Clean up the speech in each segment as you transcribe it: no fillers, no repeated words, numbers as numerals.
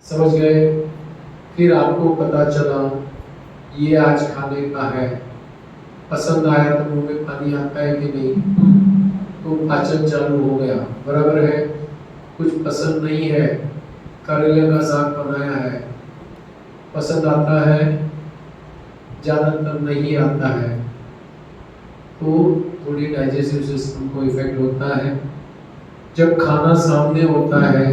समझ गए? फिर आपको पता चला ये आज खाने का है, पसंद आया तो मुंह में पानी आता है कि नहीं, तो पाचन चालू हो गया, बराबर है। कुछ पसंद नहीं है, करेले का साग बनाया है, पसंद आता है, ज़्यादातर नहीं आता है, तो थोड़ी डाइजेस्टिव सिस्टम को इफेक्ट होता है। जब खाना सामने होता है,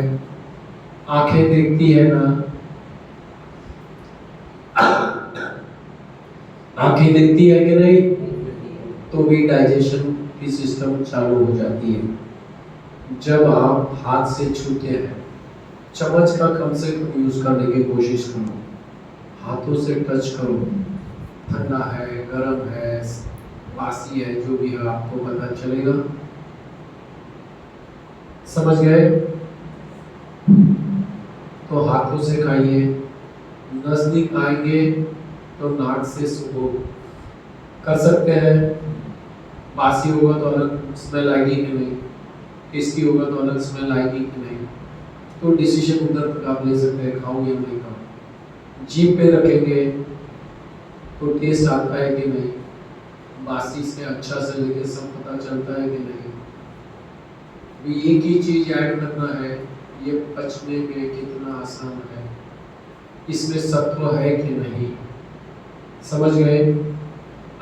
आंखें देखती है ना, आंखें देखती है कि नहीं, तो भी डाइजेशन की सिस्टम चालू हो जाती है। जब आप हाथ से छूते हैं, चम्मच का कम से कम यूज करने की कोशिश करो, हाथों से टच करो, ठंडा है, गर्म है, बासी है, जो भी है आपको पता चलेगा। समझ गए? तो हाथों से खाइए। नजदीक आएंगे तो नाक से सुबह कर सकते हैं। बासी होगा तो अलग स्मेल आएगी कि नहीं, टेस्टी होगा तो अलग स्मेल आएगी कि नहीं, तो डिसीजन उधर तक आप ले सकते हैं, खाओ या नहीं खाओ। जीभ पे रखेंगे तो टेस्ट आता है कि नहीं, बासी से अच्छा से लेके सब पता चलता है कि नहीं। एक ही चीज ऐड करना है, ये पचने में कितना आसान है, इसमें सत्व है कि नहीं। समझ गए?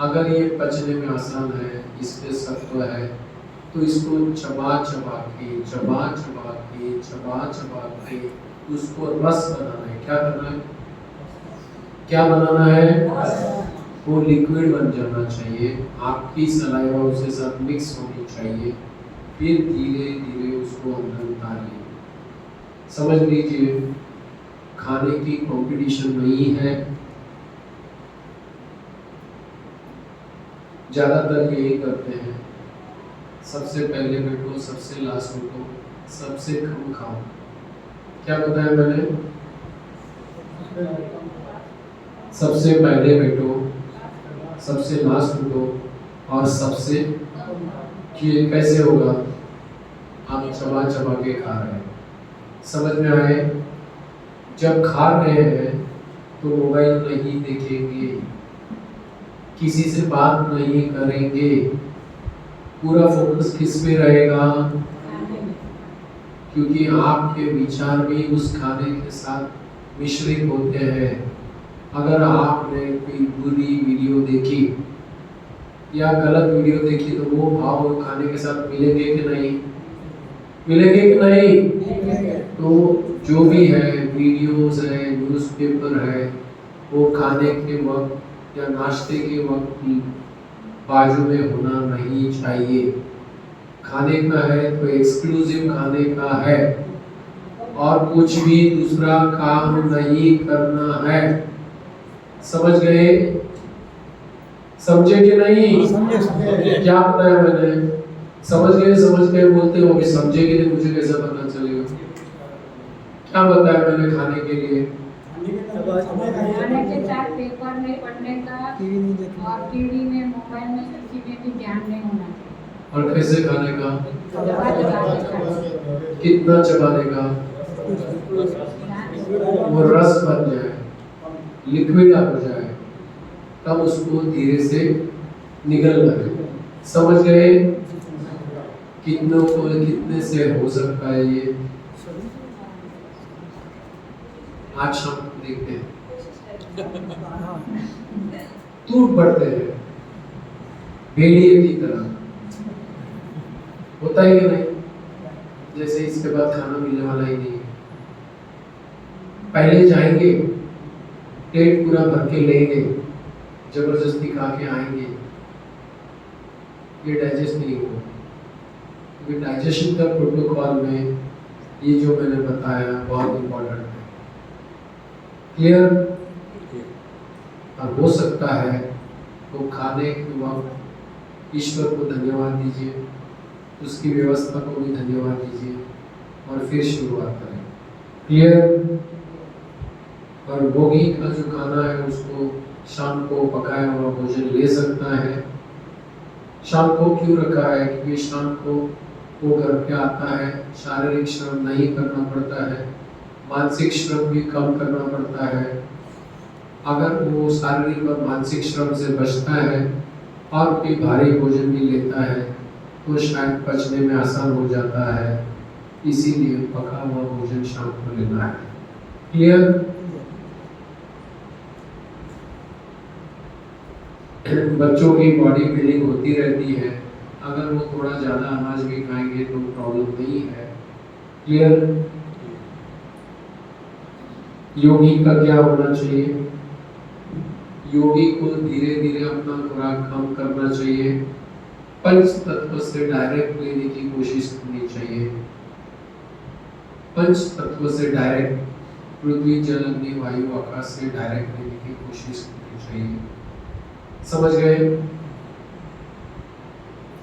अगर ये पचने में आसान है, इसमें सत्व है, तो इसको चबा चबा के उसको रस बनाना है। क्या करना है? क्या बनाना है? वो लिक्विड बन जाना चाहिए, आपकी सलाइवा उसके साथ मिक्स होनी चाहिए, फिर धीरे धीरे उसको अंदर उतारिए। समझ लीजिए, खाने की कंपटीशन नहीं है, ज्यादातर यही करते हैं, सबसे पहले बैठो, सबसे लास्ट उठो, सबसे कम खाओ। क्या बताया मैंने? सबसे पहले बैठो, सबसे लास्ट उठो और सबसे, कैसे होगा? आप चबा चबा के खा रहे हैं। समझ में आए? जब खा रहे हैं तो मोबाइल नहीं देखेंगे, किसी से बात नहीं करेंगे, पूरा फोकस किस पे रहेगा? क्योंकि आपके विचार भी उस खाने के साथ मिश्रित होते हैं। अगर आपने कोई बुरी वीडियो देखी या गलत वीडियो देखी तो वो भाव खाने के साथ मिलेंगे कि नहीं? मिलेंगे कि नहीं? तो जो भी है, वीडियोस है, न्यूज़पेपर है, वो खाने के वक्त या नाश्ते के वक्त बाजू में होना नहीं चाहिए। खाने का है तो एक्सक्लूसिव खाने का है, और कुछ भी दूसरा काम नहीं करना है। समझ गए? समझे कि नहीं? समझे। क्या बताया मैंने? समझ गए बोलते हो, अभी समझे कि नहीं मुझे कैसे पता चलेगा? क्या बताया मैंने खाने के लिए? खाने के साथ पेपर में पढ़ने का और टीवी में, मोबाइल में, किसी में भी ध्यान नहीं होना चाहिए। और कैसे खाने का? चबा चबा के कितना चबाने का? वो रस बन जाए, लिक्विड हो जाए, तब उसको धीरे से निगल लगे। समझ गए? कितनों को कितने से हो सकता है ये? आज शाम को देखते हैं, टूट पड़ते हैं भेड़िए की तरह। होता है कि नहीं? जैसे इसके बाद खाना मिलने वाला ही नहीं, पहले जाएंगे, पेट पूरा भर के लेंगे, जबरदस्ती खा के आएंगे, ये डाइजेस्ट नहीं होगा। क्योंकि डाइजेशन का प्रोटोकॉल में ये जो मैंने बताया बहुत इंपॉर्टेंट है। क्लियर? और हो सकता है तो खाने के वक्त ईश्वर को धन्यवाद दीजिए, उसकी व्यवस्था को भी धन्यवाद दीजिए, और फिर शुरुआत करें। क्लियर? और भोगी का जो खाना है उसको शाम को पकाया हुआ भोजन ले सकता है। शाम को क्यों रखा है? क्योंकि शाम को वो घर पे आता है, शारीरिक श्रम नहीं करना पड़ता है, मानसिक श्रम भी कम करना पड़ता है। अगर वो शारीरिक और मानसिक श्रम से बचता है और कोई भारी भोजन भी लेता है तो शायद पचने में आसान हो जाता है, इसीलिए पका हुआ भोजन शाम को लेना है। क्लियर? बच्चों की बॉडी बिल्डिंग होती रहती है, अगर वो थोड़ा ज़्यादा अनाज भी खाएंगे तो प्रॉब्लम नहीं है। क्लियर? योगी का क्या होना चाहिए? योगी को धीरे धीरे अपना खुराक कम करना चाहिए, पंच तत्व से डायरेक्ट लेने की कोशिश करनी चाहिए। पंच तत्व से डायरेक्ट, पृथ्वी जल अग्नि वायु आकाश से डायरेक्ट लेने की कोशिश करनी चाहिए। समझ गए?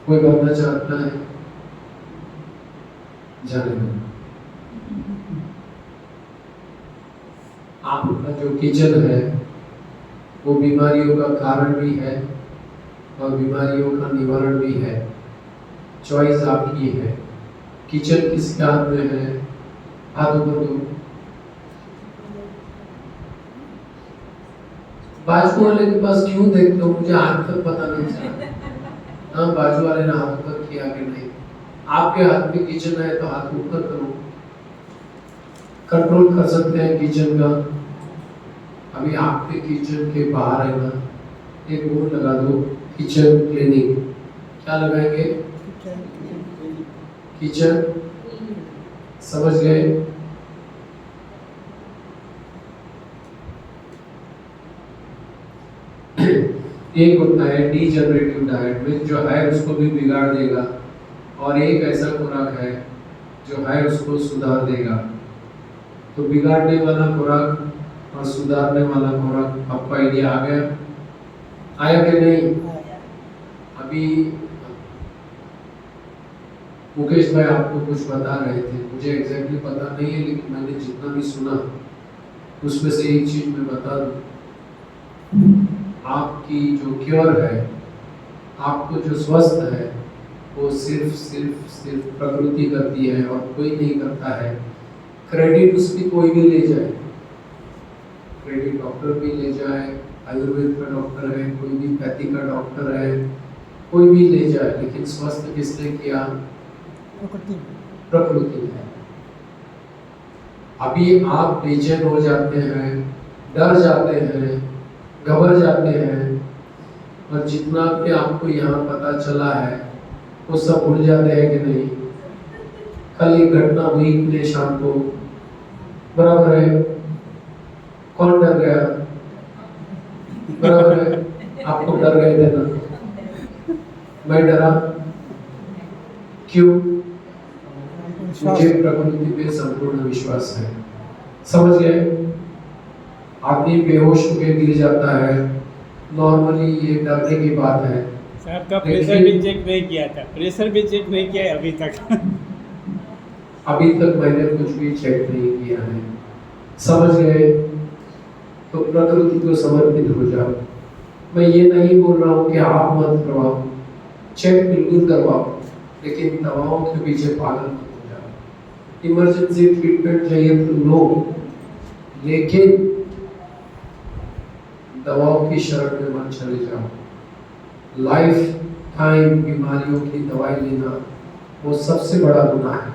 कोई बनना चाहता है? जाने दो। आपका जो किचन है वो बीमारियों का कारण भी है और बीमारियों का निवारण भी है। चॉइस आपकी है। किचन किसके हाथ में है? हाथ ऊपर दो। बाजू वाले के पास क्यों देखते हो? मुझे हाथ तक पता नहीं चला। हाँ, बाजू वाले ने हाथ ऊपर किया कि नहीं? आपके हाथ में किचन है तो हाथ ऊपर करो। कंट्रोल कर सकते हैं किचन का। अभी आपके किचन के बाहर है ना, एक बोर्ड लगा दो, किचन क्लीनिक। क्या लगाएंगे? किचन। समझ गए? एक होता है डीजनरेटिव डाइट में जो है उसको भी बिगाड़ देगा, और एक ऐसा खुराक है जो है उसको सुधार देगा। तो बिगाड़ने वाला खुराक और सुधारने वाला खुराक, आपको आइडिया आ गया? आया कि नहीं? अभी मुकेश भाई आपको कुछ बता रहे थे, मुझे एग्जैक्टली पता नहीं है, लेकिन मैंने जितना भी सुना उसमें से एक चीज मैं बता दूं। आपकी जो क्योर है, आपको जो स्वस्थ है, वो सिर्फ प्रकृति करती है और कोई नहीं करता है। क्रेडिट उसकी कोई भी ले जाए, क्रेडिट डॉक्टर भी ले जाए, आयुर्वेद का डॉक्टर है, कोई भी पैथी का डॉक्टर है, कोई भी ले जाए, लेकिन स्वस्थ किसने किया? प्रकृति है। अभी आप बेचैन हो जाते हैं, डर जाते हैं, घबर जाते हैं, और जितना भी आपको यहाँ पता चला है वो सब भूल जाते हैं कि नहीं? कल एक घटना हुई इतने शाम को, बराबर है? कौन डर गया? बराबर है? आपको डर गए थे ना? मैं डरा क्यों? मुझे प्रकृति पे संपूर्ण विश्वास है। समझ गए? आदमी बेहोश होकर गिर जाता है, नॉर्मली ये डरने की बात है। साहब का प्रेशर भी चेक नहीं किया था, प्रेशर भी चेक नहीं किया है अभी तक। अभी तक मैंने कुछ भी चेक नहीं किया है। समझ गए? तो प्रकृति को समर्पित हो जाओ। मैं ये नहीं बोल रहा हूँ कि आप मत करवाओ, चेक बिल्कुल करवाओ, लेकिन दवाओं के पीछे पागल मत हो जाओ। इमरजेंसी ट्रीटमेंट चाहिए तो लो, लेकिन दवाओं की शरण में मत चले जाओ। लाइफ टाइम बीमारियों की दवाई लेना वो सबसे बड़ा गुनाह है।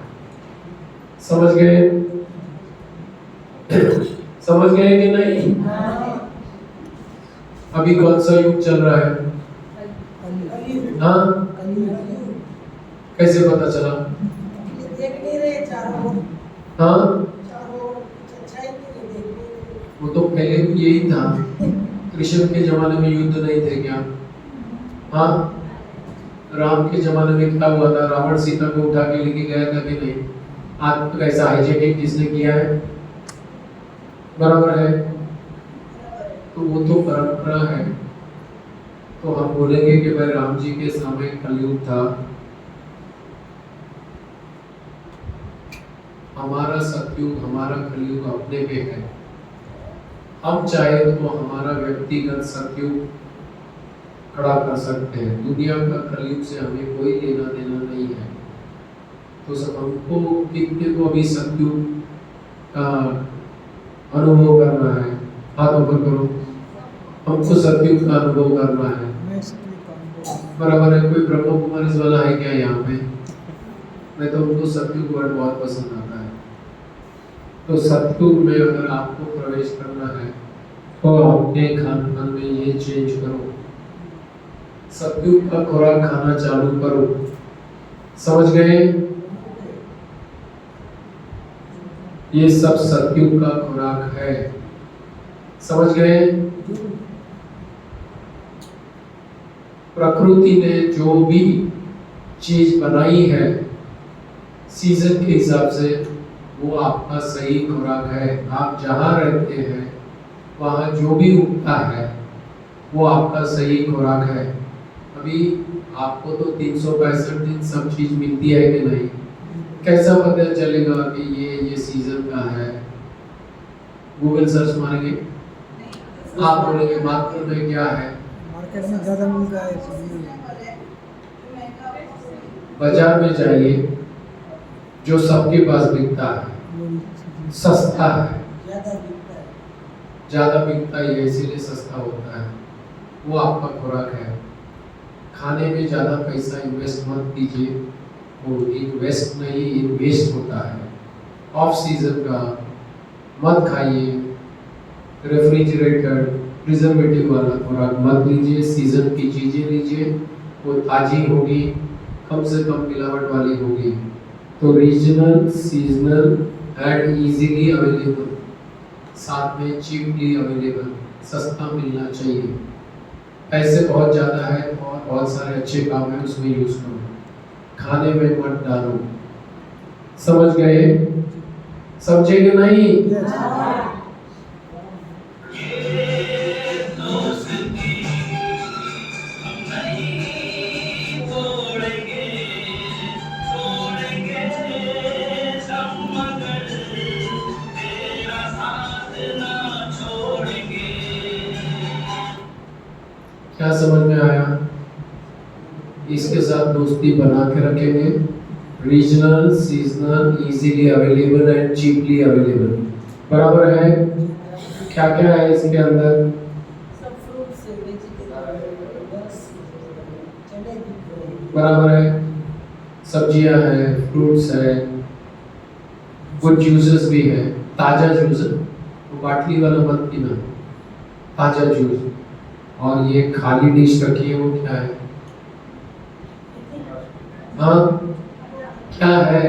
समझ गए? समझ गए कि नहीं? अभी कौन सा युग चल रहा है? हाँ, कैसे पता चला? हाँ, वो तो पहले भी यही था। कृष्ण के जमाने में युद्ध नहीं थे क्या? हाँ, राम के जमाने में क्या हुआ था? रावण सीता को उठा के लेके गया था कि नहीं? आज कैसा हाईजैकिंग किसने किया है? बराबर है? तो वो तो परंपरा है। तो हम बोलेंगे कि भाई राम जी के समय कलयुग था, हमारा सतयुग, हमारा कलयुग अपने पे है। हम चाहे तो हमारा व्यक्तिगत सतयुग खड़ा कर सकते हैं। दुनिया का कलयुग से हमें कोई लेना देना नहीं है। तो सब हमको कितने को अभी सतयुग का अनुभव करना है। हाथ ऊपर करो। हमको सतयुग का अनुभव करना है। बराबर है। कोई ब्रह्म कुमारी वाला है क्या यहाँ पे? मैं तो उनको सतयुग वर्ड बहुत पसंद आता है। तो सतयुग में अगर आपको प्रवेश करना है तो अपने खान पान में ये चेंज करो। सतयुग का खुराक खाना चालू करो। समझ गए? ये सब सतयुग का खुराक है। समझ गए? प्रकृति ने जो भी चीज बनाई है सीजन के हिसाब से वो आपका सही खुराक है। आप जहाँ रहते हैं वहाँ जो भी उगता है वो आपका सही खुराक है। अभी आपको तो 365 दिन सब चीज मिलती है कि नहीं? कैसा पता चलेगा कि ये सीजन का है? गूगल सर्च मारेंगे, आप बोलेंगे मार्केट में क्या है? मार्केट में ज़्यादा मिलता है। बाजार में जाइए, जो सबके पास बिकता है, सस्ता है, ज़्यादा बिकता है इसीलिए सस्ता होता है, वो आपका खुराक है। खाने में ज़्यादा पैसा इन्वेस्ट मत कीजिए, वो इन्वेस्ट नहीं इन्वेस्ट होता है। ऑफ सीजन का मत खाइए, रेफ्रिजरेटर प्रिजर्वेटिव वाला खुराक मत लीजिए। सीजन की चीज़ें लीजिए, वो ताज़ी होगी, कम से कम मिलावट वाली होगी। तो regional, seasonal and easily available, साथ में चीपली अवेलेबल, सस्ता मिलना चाहिए। पैसे बहुत ज़्यादा है और बहुत सारे अच्छे काम है, उसमें यूज़ करो, खाने में मत डालो। समझ गए? समझे कि नहीं? क्या समझ में आया? इसके साथ दोस्ती बना के रखेंगे। Regional, seasonal, easily available and cheaply available, बराबर है? क्या क्या है इसके अंदर? बराबर है। सब्जियां हैं, फ्रूट्स है, कुछ जूसेस भी है। ताज़ा जूस, वो बाटली वाला मत पीना, ताज़ा जूस। और ये खाली डिश रखी है, वो क्या है? हाँ, क्या है?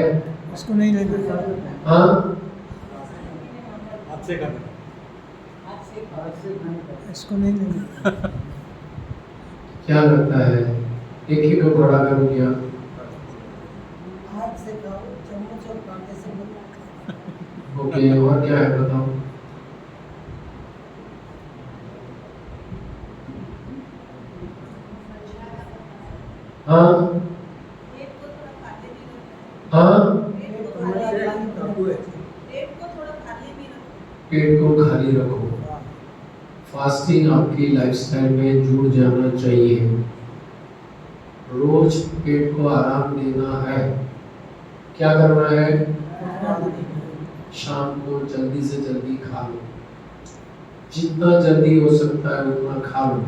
इसको नहीं लेना। हाँ, इसको नहीं लेना। क्या लगता है? एक ही को बड़ा करो क्या? हाथ से खाओ, चम्मच और कांटे से मत। ओके, और क्या है बताओ? हाँ हाँ, पेट को खाली रखो। फास्टिंग आपकी लाइफस्टाइल में जुड़ जाना चाहिए। रोज पेट को आराम देना है। क्या करना है? शाम को जल्दी से जल्दी खा लो, जितना जल्दी हो सकता है उतना खा लो।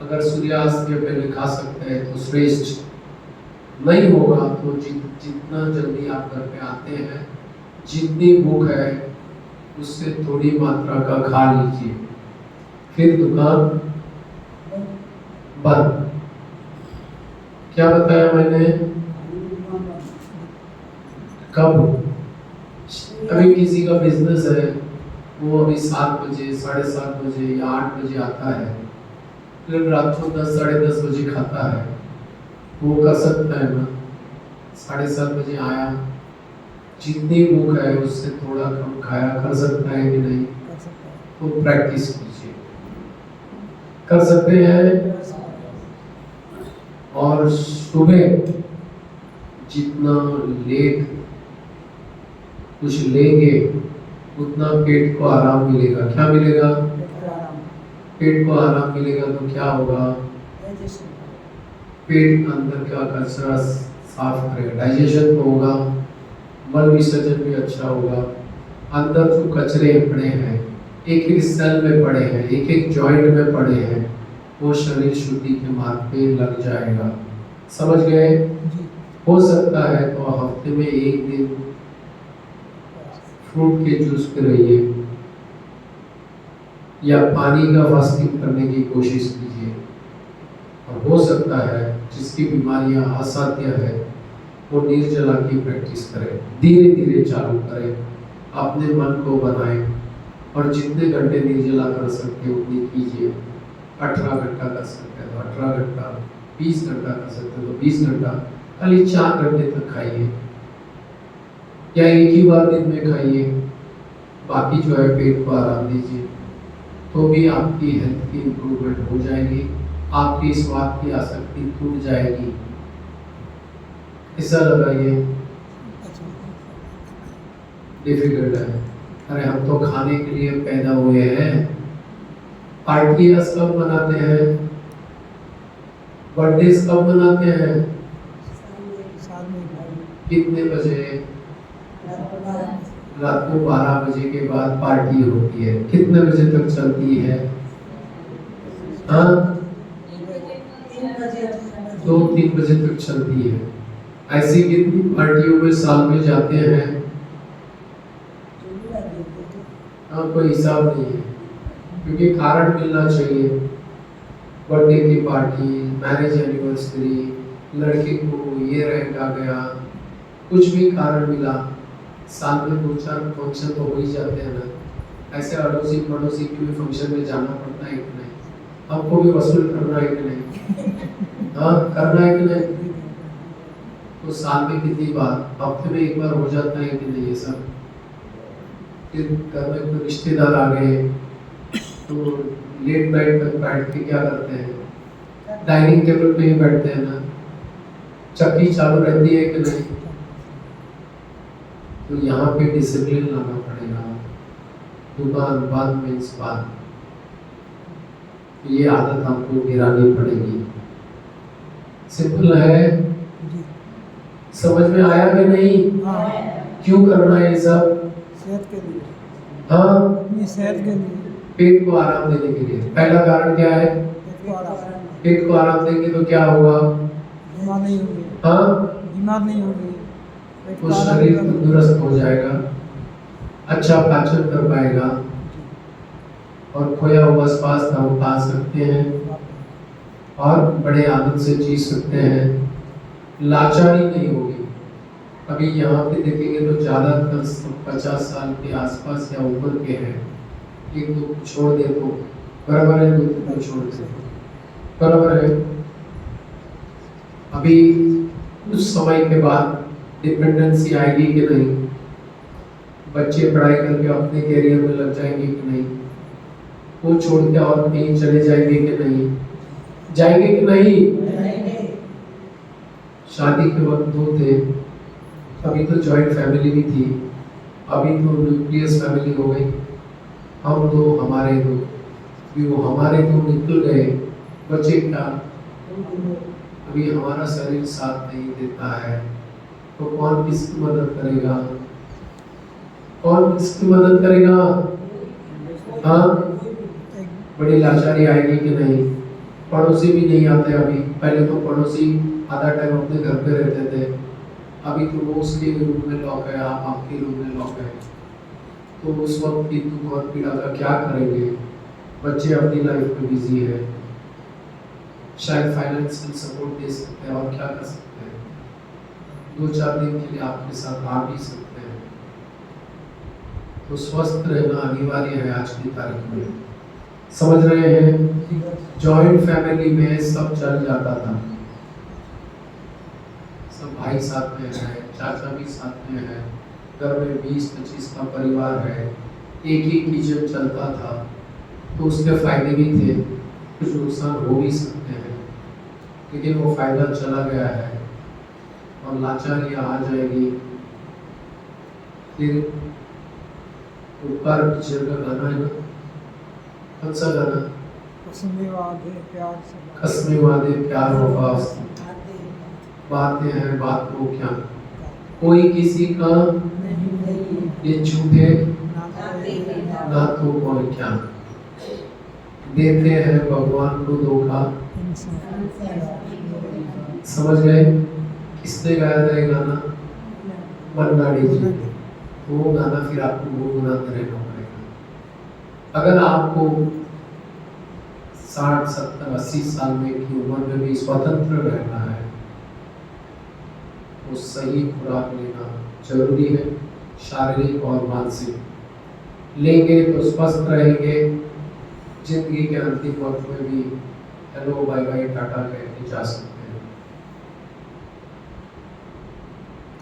अगर सूर्यास्त के पहले खा सकते हैं तो श्रेष्ठ, नहीं होगा तो जितना जल्दी आप घर पे आते हैं, जितनी भूख है उससे थोड़ी मात्रा का खा लीजिए, फिर दुकान बंद। क्या बताया मैंने? कब? अभी किसी का बिजनेस है, वो अभी 7 बजे, 7:30 बजे या 8 बजे आता है, फिर रात को 10, 10:30 बजे खाता है, वो कर सकता है ना? 7:30 बजे आया, जितनी भूख है उससे थोड़ा कम खाया, कर सकता है कि नहीं? तो प्रैक्टिस कीजिए, कर सकते हैं। और सुबह जितना लेट कुछ लेंगे उतना पेट को आराम मिलेगा। क्या मिलेगा? पेट को आराम मिलेगा तो क्या होगा? पेट अंदर का कचरा साफ करेगा, डाइजेशन तो होगा, मल विसर्जन भी अच्छा होगा, अंदर जो कचरे पड़े हैं, एक एक सेल में पड़े हैं, एक एक जॉइंट में पड़े हैं, वो शरीर शुद्धि के मार्ग पे लग जाएगा। समझ गए? हो सकता है तो हफ्ते में एक दिन फ्रूट के जूस पे रहिए या पानी का फास्टिंग करने की कोशिश कीजिए। और हो सकता है जिसकी बीमारियां असाध्य है वो निर्जला की प्रैक्टिस करें, धीरे धीरे चालू करें, अपने मन को बनाएं और जितने घंटे निर्जला कर सकते उतनी कीजिए। 18 घंटा कर सकते हैं तो 18 घंटा, 20 घंटा कर सकते हैं तो 20 घंटा, खाली 4 घंटे तक खाइए या एक ही बार दिन में खाइए, बाकी जो है पेट को आराम दीजिए, तो भी आपकी हेल्थ की इम्प्रूवमेंट हो जाएगी, आपकी स्वाद की आसक्ति टूट जाएगी। ऐसा लगा ये डिफिकल्ट है? अरे हम तो खाने के लिए पैदा हुए हैं। पार्टियां कब मनाते हैं? बर्थडे कब मनाते हैं? कितने बजे? रात को 12 बजे के बाद पार्टी होती है। कितने बजे तक चलती है? हाँ, 2-3 बजे तक चलती है। ऐसी कितनी पार्टियों में साल में जाते हैं? हाँ, कोई हिसाब नहीं है, क्योंकि कारण मिलना चाहिए। बर्थडे की पार्टी, मैरिज एनिवर्सरी, लड़के को ये रैंक आ गया, कुछ भी कारण मिला, साल में 2-4 फंक्शन तो हो ही जाते हैं ना। ऐसे अड़ोसी पड़ोसी के भी फंक्शन में जाना पड़ता है कि नहीं? हमको भी वसूल करना है कि नहीं? हाँ, करना है कि नहीं? तो साल में कितनी बार, हफ्ते में एक बार हो जाता है कि नहीं ये सब? फिर घर में कोई रिश्तेदार आ गए तो लेट नाइट तक बैठ के क्या करते हैं? डाइनिंग टेबल पे ही बैठते हैं ना। चक्की चालू रहती है कि नहीं? तो यहाँ पे डिसिप्लिन लाना पड़ेगा। दुकान बंद मीन्स बंद, ये आदत आपको गिरानी पड़ेगी। सिंपल है, समझ में आया कि नहीं? क्यों करना है ये सब? सेहत के लिए। हाँ, अपनी सेहत के लिए, पेट को आराम देने के लिए। पहला कारण क्या है? पेट को आराम देंगे तो क्या होगा? बीमार नहीं होंगे। हाँ, बीमार नहीं होंगे, तो शरीर तंदुरुस्त हो जाएगा, अच्छा पाचन कर पाएगा और खोया हुआ स्वास्थ्य हम पा सकते हैं और बड़े आनंद से जी सकते हैं। लाचारी नहीं होगी। अभी यहाँ पे देखेंगे तो ज़्यादातर 50 साल के आसपास या ऊपर के हैं। एक दो छोड़ दे तो बराबर है, 2-3 छोड़ दे बराबर है। अभी कुछ समय के बाद डिपेंडेंसी आएगी कि नहीं? बच्चे पढ़ाई करके अपने कैरियर में लग जाएंगे कि नहीं? वो छोड़ के और कहीं चले जाएंगे कि नहीं? जाएंगे कि नहीं? शादी के वक्त 2 थे, अभी तो जॉइंट फैमिली भी थी, अभी तो न्यूक्लियस फैमिली हो गई। हम 2, हमारे 2, भी वो हमारे 2 निकल गए, बचे क्या? अभी हमारा शरीर साथ नहीं देता है, तो कौन किसकी मदद करेगा? कौन किसकी मदद करेगा? हाँ, बड़ी लाचारी आएगी कि नहीं? पड़ोसी भी नहीं आते अभी। पहले तो पड़ोसी आधा टाइम अपने घर पे रहते थे, अभी तो वो उसके रूम में लॉक है, आप आपके रूम में लॉक है। तो उस वक्त की दुख और पीड़ा का क्या करेंगे? बच्चे अपनी लाइफ में बिजी है, शायद फाइनेंशियल सपोर्ट दे सकते हैं और क्या कर सकते हैं? 2-4 दिन के लिए आपके साथ आ भी सकते हैं। तो स्वस्थ रहना अनिवार्य है आज की तारीख में। समझ रहे हैं? जॉइंट फैमिली में सब चल जाता था, सब भाई साथ में है, चाचा भी साथ में है, घर में 20-25 का परिवार है, एक ही किचन चलता था, तो उसके फायदे भी थे, कुछ नुकसान हो भी सकते हैं, लेकिन वो फायदा चला गया है और लाचारी आ जाएगी। फिर उपकार पिक्चर का गाना है ना, कौन सा गाना? कसमें वादे प्यार से, कसमें वादे प्यार वफा बातें हैं बात को क्या, कोई किसी का ये झूठे ना तो कोई क्या देते हैं भगवान को धोखा। समझ गए? किसने गाया था ये गाना? मन्नाडी जी। वो गाना फिर आपको गुनगुनाते रहना पड़ेगा। अगर आपको 60, 70, 80 साल में की उम्र में भी स्वतंत्र रहना है तो सही खुराक लेना जरूरी है, शारीरिक और मानसिक। लेंगे तो स्वस्थ रहेंगे, जिंदगी के अंतिम वक्त में भी हेलो बाय बाय टाटा कह के जा सकते हैं।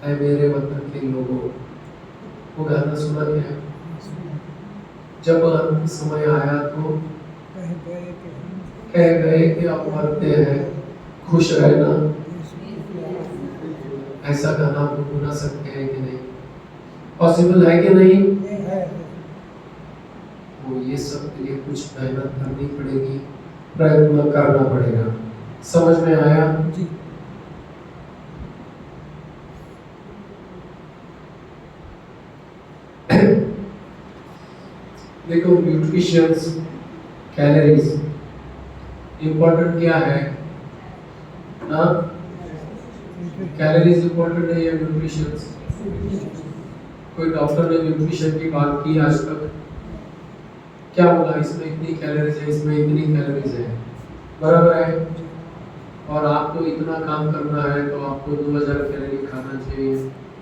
ऐ मेरे वतन के लोगों, वो गाना सुना क्या? जब अंत समय आया तो कह गए कि अब मरते हैं, खुश रहना। ऐसा गाना आप गुनगुना सकते हैं कि नहीं? पॉसिबल है कि नहीं? वो ये सब के लिए कुछ मेहनत करनी पड़ेगी, प्रयत्न करना पड़ेगा। समझ में आया? देखो, न्यूट्रिशंस, कैलोरीज इम्पोर्टेंट क्या है ना? कैलोरीज इम्पोर्टेंट है या न्यूट्रिशंस? कोई डॉक्टर ने न्यूट्रिशन की बात की आज तक? क्या बोला? इसमें इतनी कैलोरीज है, इसमें इतनी कैलोरीज है, बराबर है। और आपको इतना काम करना है तो आपको 2000 कैलोरी खाना चाहिए,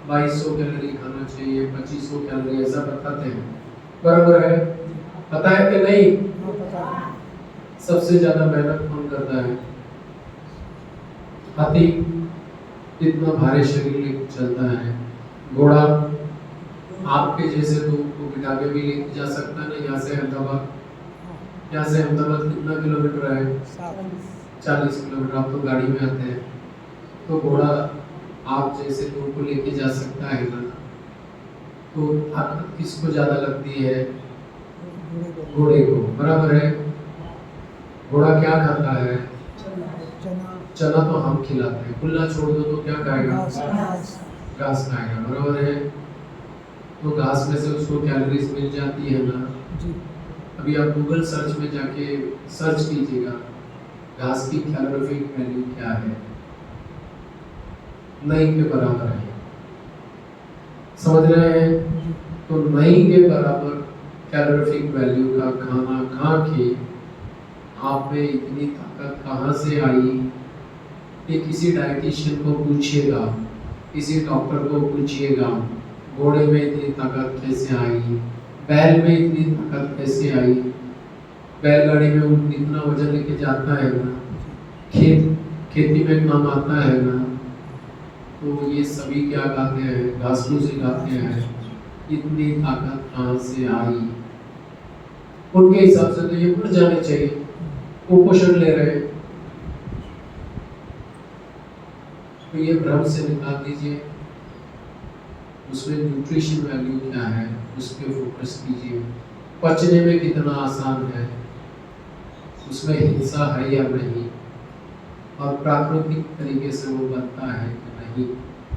2200 कैलोरी खाना चाहिए, 2500 कैलोरी, ऐसा बताते हैं, बराबर है। पता है कि नहीं? सबसे ज्यादा मेहनत कौन करता है? हाथी इतना भारी शरीर लेकर चलता है। घोड़ा आपके जैसे लोगों को बिठा के भी लेके जा सकता है ना, यहाँ से अहमदाबाद। यहाँ से अहमदाबाद कितना किलोमीटर है? 40 किलोमीटर। आप तो गाड़ी में आते हैं, तो घोड़ा आप जैसे लोगों को लेके जा सकता है ना। तो ताकत किसको ज्यादा लगती है? घोड़े को, बराबर है। घोड़ा क्या खाता है? चना तो हम खिलाते हैं। खुला छोड़ दो तो क्या खाएगा? घास खाएगा, बराबर है। तो घास में से उसको कैलोरीज मिल जाती है ना। अभी आप गूगल सर्च में जाके सर्च कीजिएगा घास की कैलोरीफिक वैल्यू क्या है, नहीं के बराबर है। समझ रहे हैं? तो नहीं के बराबर कैलोरीफिक वैल्यू का खाना खा के आप में इतनी ताकत कहाँ से आई? ये किसी डाइटिशियन को पूछिएगा, किसी डॉक्टर को पूछिएगा, घोड़े में इतनी ताकत कैसे आई, बैल में इतनी ताकत कैसे आई। बैलगाड़ी में वो इतना वजन लेके जाता है ना, खेती में काम आता है ना। तो ये सभी क्या खाते हैं? घास फूस ही खाते हैं। इतनी ताकत कहाँ से आई? उनके हिसाब से तो ये मर जाने चाहिए, कुपोषण ले रहे हैं। तो ये भ्रम से निकाल दीजिए। उसमें न्यूट्रिशन वैल्यू क्या है उस पर फोकस कीजिए। पचने में कितना आसान है, उसमें हिंसा है या नहीं, और प्राकृतिक तरीके से वो बनता है कि नहीं।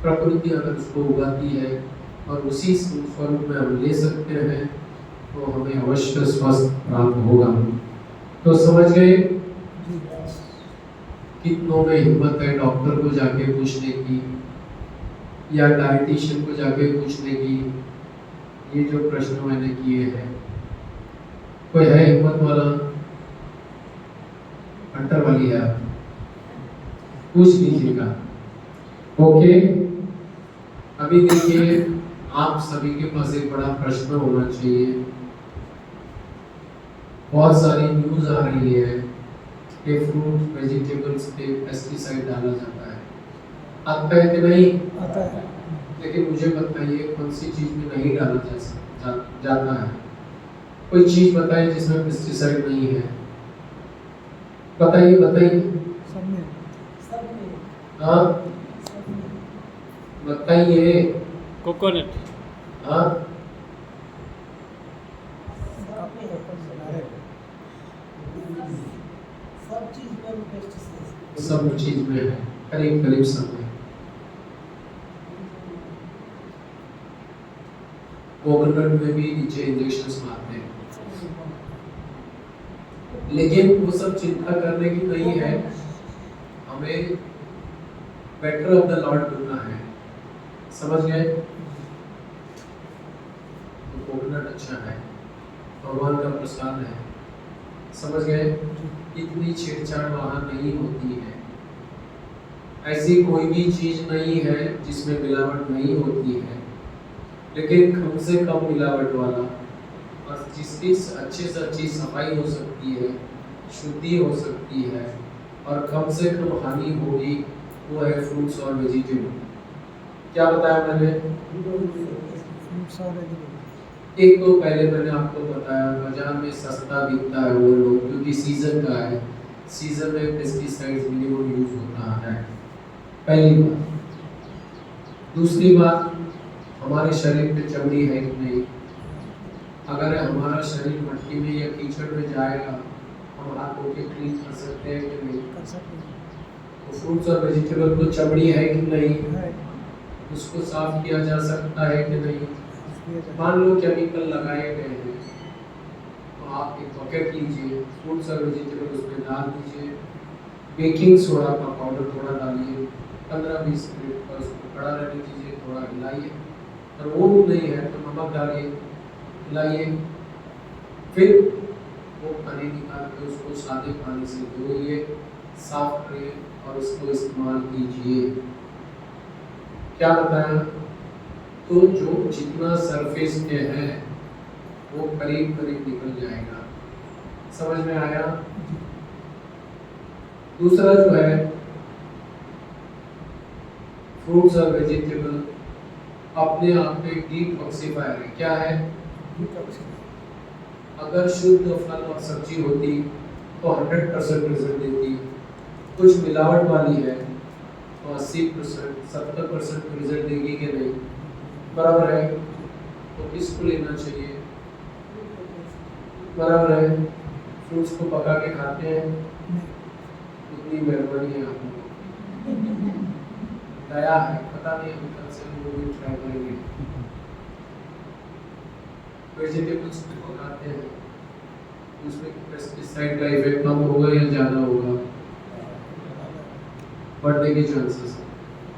प्रकृति अगर उसको उगाती है और उसी स्वरूप में हम ले सकते हैं तो हमें अवश्य स्वस्थ प्राप्त होगा। तो समझ गए? कितनों में हिम्मत है डॉक्टर को जाके पूछने की या डाइटिशियन को जाके पूछने की ये जो प्रश्न मैंने किए हैं? कोई है हिम्मत वाला? अंतर वाली है, आप पूछ लीजिएगा। ओके, अभी देखिए, आप सभी के पास एक बड़ा प्रश्न होना चाहिए। बहुत सारी न्यूज आ रही है कि फ्रूट वेजिटेबल्स पे पेस्टिसाइड डाला जाता है। आता है कि नहीं? आता है। लेकिन मुझे बताइए कौन सी चीज में नहीं डाला जाता है? कोई चीज बताइए जिसमें पेस्टिसाइड नहीं है। बताइए बताइए। हाँ बताइए। कोकोनट। हाँ सब चीज में है, करीब करीब सब में। कोकोनट में भी नीचे इंजेक्शंस मारते हैं, लेकिन वो सब चिंता करने की नहीं है। हमें बेटर ऑफ द लॉर्ड ढूंढना है, समझ गए? तो कोकोनट अच्छा है, भगवान का प्रसाद है, समझ गए? इतनी छेड़छाड़ वहाँ नहीं होती है। ऐसी कोई भी चीज नहीं है जिसमें मिलावट नहीं होती है, लेकिन कम से कम मिलावट वाला और जिसकी अच्छे से अच्छी सफाई हो सकती है, शुद्धि हो सकती है और कम से कम हानि होगी, वो है फ्रूट्स और वेजिटेबल। क्या बताया मैंने? एक तो पहले मैंने आपको बताया बाजार में सस्ता बिकता है वो लोग, क्योंकि सीजन का है, सीजन में पेस्टिसाइड्स मिनिमम यूज होता है, पहली बात। दूसरी बात, हमारे शरीर पे चमड़ी है कि नहीं? अगर हमारा शरीर मट्टी में या कीचड़ में जाएगा, हम हाथ धो के क्लीन कर सकते हैं कि नहीं? कर सकते हैं। तो फ्रूट्स और वेजिटेबल को चमड़ी है कि नहीं? है। उसको साफ किया जा सकता है कि नहीं? मान लो केमिकल लगाए गए हैं, तो आप एक बकेट लीजिए, फ्रूट्स और वेजिटेबल उसमें डाल दीजिए, बेकिंग सोडा का पाउडर थोड़ा डालिए, 15-20 मिनट का उसको कड़ा रहने दीजिए, थोड़ा हिलाइए, और वो भी नहीं है तो नमक डालिए, हिलाइए, फिर वो पानी निकाल के उसको सादे पानी से धोइए, साफ करिए और उसको इस्तेमाल कीजिए। क्या बताया? तो जो जितना सरफेस पे है वो करीब करीब निकल जाएगा, समझ में आया? दूसरा जो है, फ्रूट्स और वेजिटेबल अपने आप में डिटॉक्सिफायर है। क्या है? अगर शुद्ध फल और सब्जी होती तो 100% रिजल्ट देती, कुछ मिलावट वाली है तो 80% 70% रिजल्ट देगी कि नहीं? बराबर है? तो किसको लेना चाहिए? बराबर है? फ्रूट्स को पका के खाते हैं, इतनी मेहरबानी है आप लोगों, दया है, पता नहीं हम कल से वो भी ट्राई करेंगे। वेजिटेबल्स को पकाते हैं, उसमें पेस्टिसाइड का इफेक्ट कम होगा या ज़्यादा होगा? बढ़ने के चांसेस,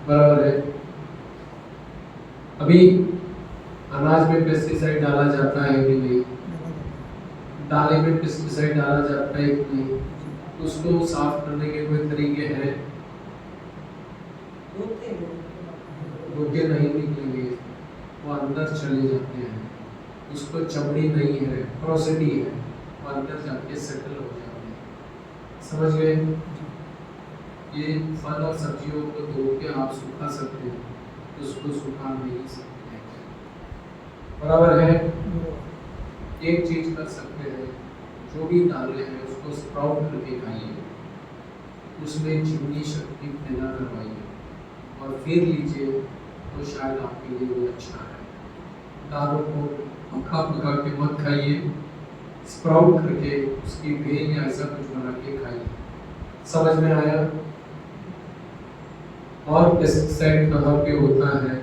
बराबर है? अभी अनाज में पेस्टिसाइड डाला जाता है कि नहीं? दालें में पेस्टिसाइड डाला जाता है कि नहीं? उसको साफ करने के कोई तरीके हैं? धोखे नहीं निकलेंगे, वो अंदर चले जाते हैं, उसको चमड़ी नहीं है, प्रोसिटी है, वो अंदर जाके सेटल हो जाते हैं, समझ गए? ये फल और सब्जियों को धो के आप सुखा सकते हैं, उसको सुखा नहीं सकते हैं, बराबर है? एक चीज कर सकते हैं, जो भी डाले हैं उसको स्प्राउट करके खाइए, उसमें चिमनी शक्ति पैदा करवाइए और फिर लीजिए, तो शायद आपके लिए वो अच्छा है। दालों को पका पका के मत खाइए, स्प्राउट करके उसकी बेल या ऐसा कुछ बना के खाइए, समझ में आया? और पेस्टिसाइड कहाँ पे होता है?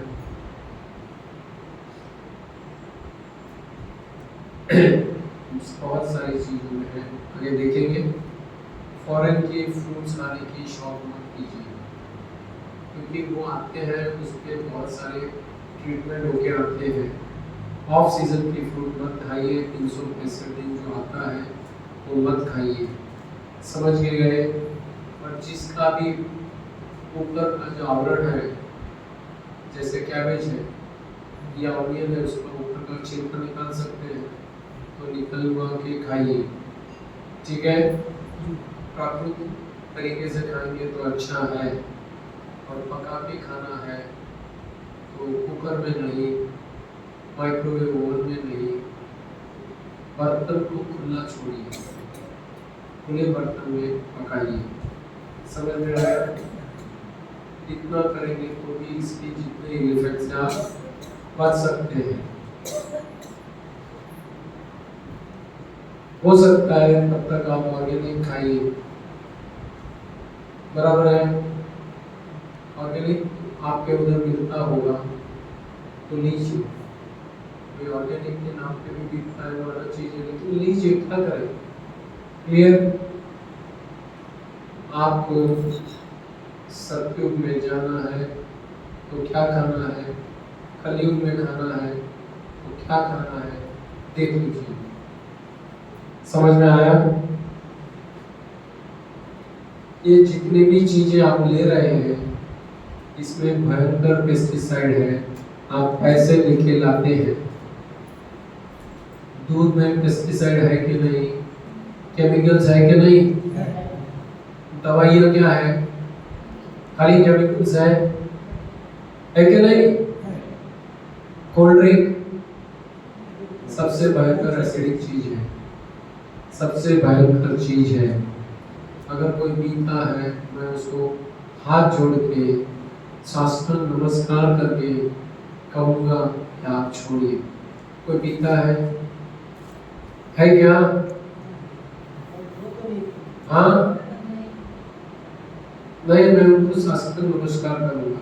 बहुत सारी चीज़ों में है, आगे देखेंगे। फॉरेन के फ्रूट्स खाने की शौक मत कीजिए, क्योंकि वो आते हैं उसके बहुत सारे ट्रीटमेंट होके आते हैं। ऑफ सीजन की फ्रूट मत खाइए, 365 दिन जो आता है वो मत खाइए, समझ के गए? और जिसका भी ऊपर का जो आवरण है, जैसे कैबेज है या ऑनियन है, उसका ऊपर का छिलका निकाल सकते हैं तो निकलवा के खाइए, ठीक है? प्राकृतिक तरीके से खाएंगे तो अच्छा है, और पका के खाना है तो कुकर में नहीं, माइक्रोवेव ओवन में नहीं, बर्तन को खुला छोड़िए, खुले बर्तन में पकाइए, समझ में आया? इतना करेंगे तो भी इसके जितने इफेक्ट से आप बच सकते हैं। हो सकता है तब तक आप ऑर्गेनिक खाइए, बराबर है? ऑर्गेनिक आपके उधर मिलता होगा तो लीजिए, कोई ऑर्गेनिक के नाम पे भी बिकता है और चीजें, लेकिन लीजिए क्या करें। क्लियर? आपको सतयुग में जाना है तो क्या खाना है, कलयुग में खाना है तो क्या खाना है, देख लीजिए। समझ में आया? ये जितनी भी चीजें आप ले रहे हैं इसमें भयंकर पेस्टिसाइड है। आप पैसे लेके लाते हैं, दूध में पेस्टिसाइड है कि नहीं, केमिकल्स है कि नहीं, दवाइयाँ क्या है, खाली केमिकल्स है कि नहीं। कोल्ड ड्रिंक सबसे भयंकर एसिडिक चीज है, सबसे भयंकर चीज है। अगर कोई पीता है मैं उसको हाथ जोड़ के साष्टांग नमस्कार करके कहूँगा कि आप छोड़िए। कोई पीता है क्या? हाँ नहीं, मैं उनको साष्टांग नमस्कार करूँगा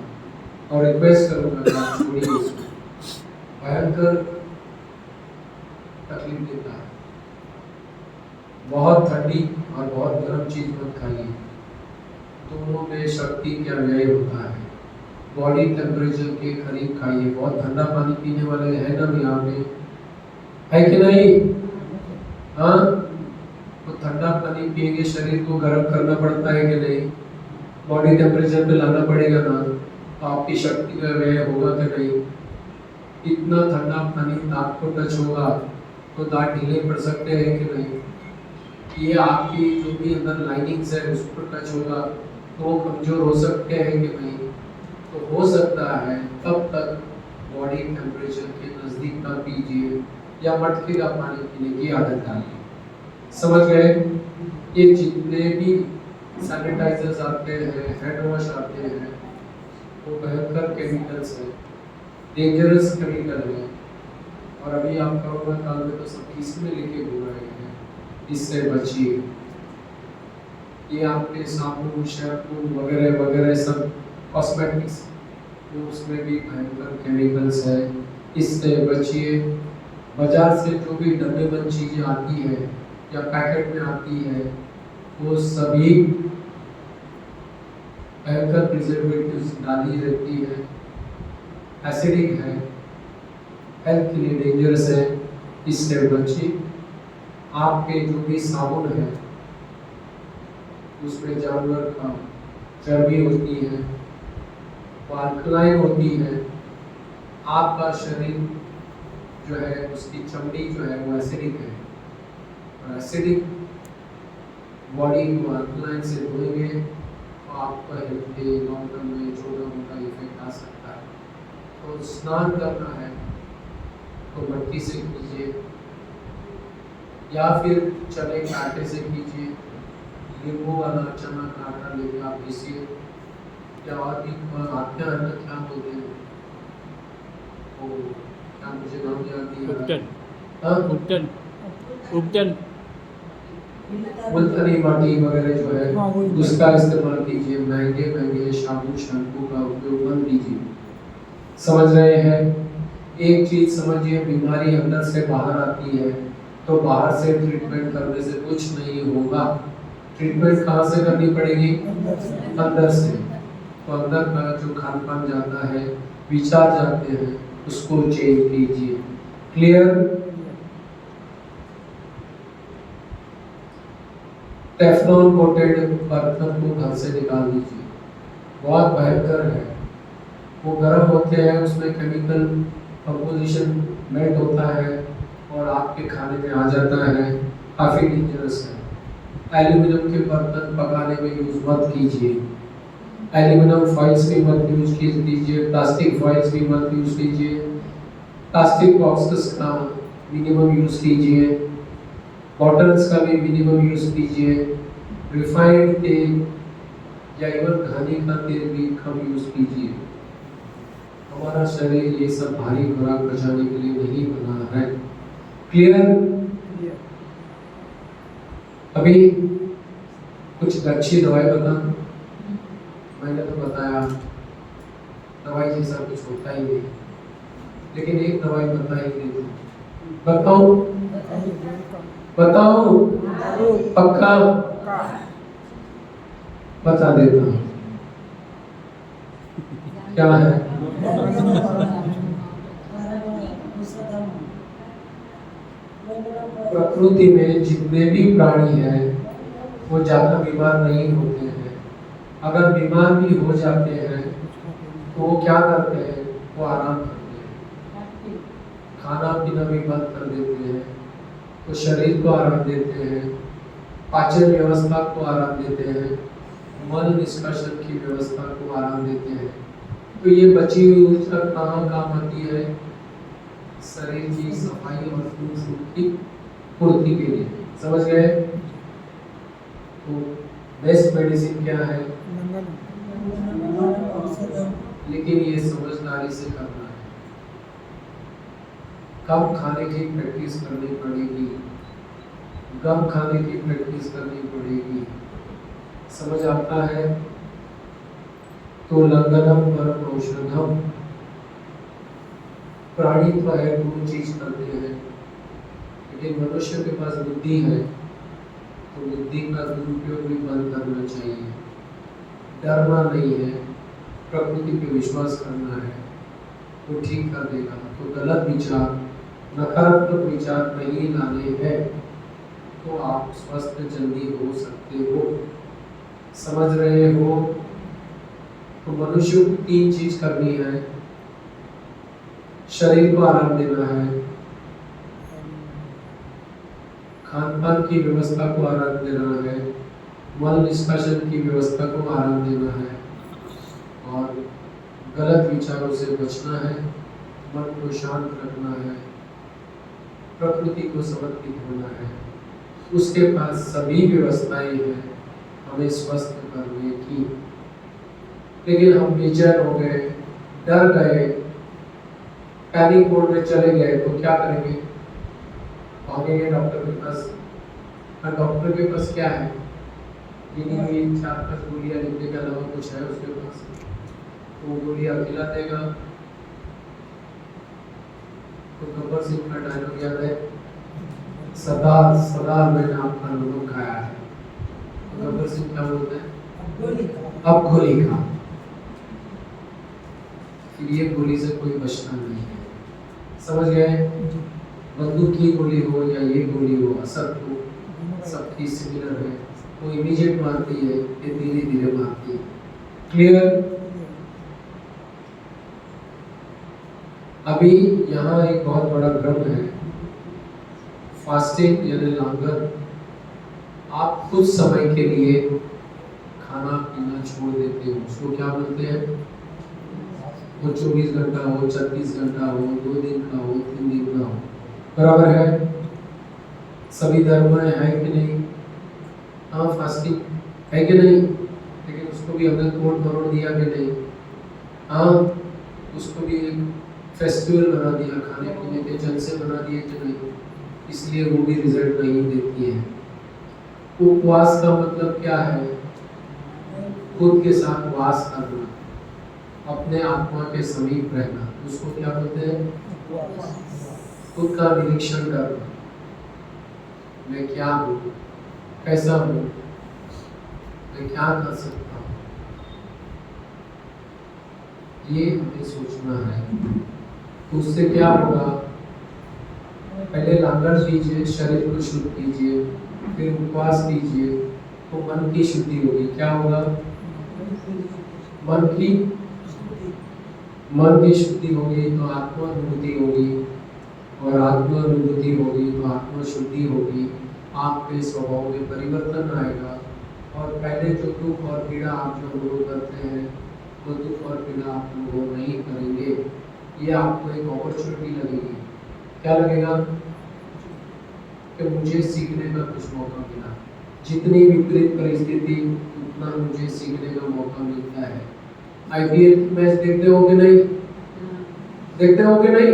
और रिक्वेस्ट करूँगा कि आप छोड़िए इसको। भयंकर तकलीफ देता है। बहुत ठंडी और बहुत गर्म चीज मत खाइए, दोनों में शक्ति का व्यय होता है। बॉडी टेम्परेचर के करीब खाइए। बहुत ठंडा पानी पीने वाले हैं ना भी यहाँ पे, है कि नहीं? हाँ, तो ठंडा पानी पिएंगे, शरीर को गर्म करना पड़ता है कि नहीं, बॉडी टेम्परेचर पे लाना पड़ेगा ना, तो आपकी शक्ति का व्यय होगा कि नहीं। इतना ठंडा पानी दांत को टच होगा तो दांत ढीले पड़ सकते हैं कि नहीं। ये आपकी जो भी अंदर लाइनिंग्स है उस पर टच होगा तो वो कमजोर हो सकते हैं कि नहीं। तो हो सकता है तब तक बॉडी टेम्परेचर के नज़दीक ना पीजिए या मटके का पानी पीने की आदत डालिए। समझ गए? ये जितने भी सैनिटाइजर्स आते हैं, हैंड वॉश आते हैं, वो भयंकर केमिकल्स हैं, डेंजरस केमिकल है। और अभी आप कोरोना काल में तो सब किसमें लेके घूम रहे हैं, इससे बचिए। ये आपके साबुन, शैम्पू वगैरह वगैरह सब कॉस्मेटिक्स, उसमें भी भयंकर केमिकल्स है, इससे बचिए। बाजार से जो भी डब्बेबंद चीज़ें आती है या पैकेट में आती है वो सभी भयंकर प्रिजर्वेटिव्स डाली रहती है, एसिडिक है, हेल्थ के लिए डेंजरस है, इससे बचिए। आपके जो भी साबुन है उसमें जानवर का चर्बी होती है, वो अल्कलाइन होती है। आपका शरीर जो है उसकी चमड़ी जो है वो एसिडिक है, और एसिडिक बॉडी को अल्कलाइन से धोएंगे तो आपका हेल्थ पे लॉन्ग टर्म में छोटा मोटा इफेक्ट आ सकता है। तो स्नान करना है तो मट्टी से कीजिए या फिर चने के आटे से कीजिए। नींबू वाला चना का आटा लेके आप पीसिए, या और भी आटे आना क्या बोलते हैं वो, क्या मुझे नाम याद नहीं आ रहा। उपटन मुल्तानी माटी वगैरह जो है उसका इस्तेमाल कीजिए। महंगे महंगे साबुन शैम्पू का उपयोग मत कीजिए। समझ रहे हैं? एक चीज समझिए, बीमारी अंदर से बाहर आती है तो बाहर से ट्रीटमेंट करने से कुछ नहीं होगा। ट्रीटमेंट कहाँ से करनी पड़ेगी? अंदर से। तो अंदर का जो खान पान जाता है, विचार जाते हैं, उसको चेंज कीजिए। क्लियर? टेफ्लॉन कोटेड बर्तन को घर से निकाल दीजिए, बहुत भयंकर है। वो गर्म होते हैं, उसमें केमिकल कंपोजिशन मेल्ट होता है और आपके खाने में आ जाता है, काफ़ी डेंजरस है। एल्यूमिनियम के बर्तन पकाने में यूज़ मत कीजिए। एल्यूमिनियम फॉइल्स भी मत यूज कीजिए, प्लास्टिक फॉइल्स भी मत यूज कीजिए। प्लास्टिक बॉक्सेस का मिनिमम यूज़ कीजिए, बॉटल्स का भी मिनिमम यूज़ कीजिए। रिफाइंड तेल या इवन खाने का तेल भी कम यूज़ कीजिए। हमारा शरीर ये सब भारी खुराक बचाने के लिए नहीं बना है। क्लियर? अभी कुछ अच्छी दवाई बता, मैंने तो बताया दवाई जैसा कुछ होता ही नहीं। लेकिन एक दवाई बता ही देता हूँ। बताऊं? बताऊं? पक्का बता देता हूँ। क्या है? प्रकृति में जितने भी प्राणी हैं वो ज्यादा बीमार नहीं होते हैं। अगर बीमार भी हो जाते हैं तो वो क्या करते हैं? वो आराम करते हैं, खाना पीना भी बंद कर देते हैं, तो शरीर को आराम देते हैं, पाचन व्यवस्था को आराम देते हैं, मल निष्कासन की व्यवस्था को आराम देते हैं। तो ये बची हुई ऊर्जा कहाँ काम आती है? शरीर की सफाई और की पूर्ति के लिए। समझ गए? तो बेस्ट मेडिसिन क्या है? लेकिन ये समझदारी से करना है। कब खाने की प्रैक्टिस करनी पड़ेगी, कब खाने की प्रैक्टिस करनी पड़ेगी, समझ आता है? तो लंगनम परम औषधम। प्राणी तो है, दो चीज करते हैं, लेकिन मनुष्य के पास बुद्धि है तो बुद्धि का दुरुपयोग भी बंद करना चाहिए। डरना नहीं है, प्रकृति पे विश्वास करना है, वो ठीक कर देगा। तो गलत विचार, नकारात्मक विचार नहीं लाने हैं तो आप स्वस्थ जल्दी हो सकते हो। समझ रहे हो? तो मनुष्य को तीन चीज करनी है। शरीर को आराम देना है, खान पान की व्यवस्था को आराम देना है, मल निष्कासन की व्यवस्था को आराम देना है और गलत विचारों से बचना है, मन को शांत रखना है, प्रकृति को समर्पित होना है। उसके पास सभी व्यवस्थाएं हैं हमें स्वस्थ करने की। लेकिन हम बेचैन हो गए, डर गए, पैनिक मोड में चले गए तो क्या करेंगे? भागेंगे डॉक्टर के पास। और डॉक्टर के पास क्या है? ये 4-5 गोलियां लिखने के अलावा कुछ है उसके पास? वो गोलियां खिला देगा। तो गब्बर सिंह का डायलॉग याद है, सदा सदा मैंने आपका नमक खाया है। तो गब्बर सिंह क्या बोलते हैं? अब गोली खा। फिर ये गोली से कोई बचना नहीं है। समझ गए? बंदूक की गोली हो या ये गोली हो, असर तो सबकी सिमिलर है। वो इमीडिएट मारती है, ये धीरे धीरे मारती है। क्लियर? अभी यहाँ एक बहुत बड़ा भ्रम है। फास्टिंग यानी लंगर, आप कुछ समय के लिए खाना पीना छोड़ देते हो, उसको क्या बोलते हैं? वो 24 घंटा हो, 36 घंटा हो, 2 दिन का हो, 3 दिन का हो, बराबर है? सभी धर्म में है कि नहीं? हाँ, फास्टिंग है कि नहीं? लेकिन उसको भी हमने तोड़ मरोड़ दिया कि नहीं? हाँ, उसको भी एक फेस्टिवल बना दिया, खाने पीने के जलसे बना दिए कि नहीं? इसलिए वो भी रिजल्ट नहीं देती है। उपवास का मतलब क्या है? खुद के साथ वास करना, अपने आत्मा के समीप रहना, उसको क्या बोलते हैं? खुद का निरीक्षण करना। मैं क्या हूँ, कैसा हूँ, मैं क्या कर सकता हूँ, ये हमें सोचना है। तो उससे क्या होगा? पहले लंगर कीजिए, शरीर को शुद्ध कीजिए, फिर उपवास कीजिए, तो मन की शुद्धि होगी। क्या होगा? मन की शुद्धि होगी तो आत्मा अनुभूति होगी, और आत्मा अनुभूति होगी तो आत्मा शुद्धि होगी। आपके स्वभाव में परिवर्तन आएगा और पहले जो दुख और पीड़ा आप जो अनुभव करते हैं वो दुख और पीड़ा आप अनुभव नहीं करेंगे। ये आपको एक अपॉर्चुनिटी लगेगी। क्या लगेगा? कि मुझे सीखने का कुछ मौका मिला। जितनी विपरीत परिस्थिति उतना मुझे सीखने का मौका मिलता है। आईपीएल मैच देखते हो कि नहीं? देखते हो कि नहीं?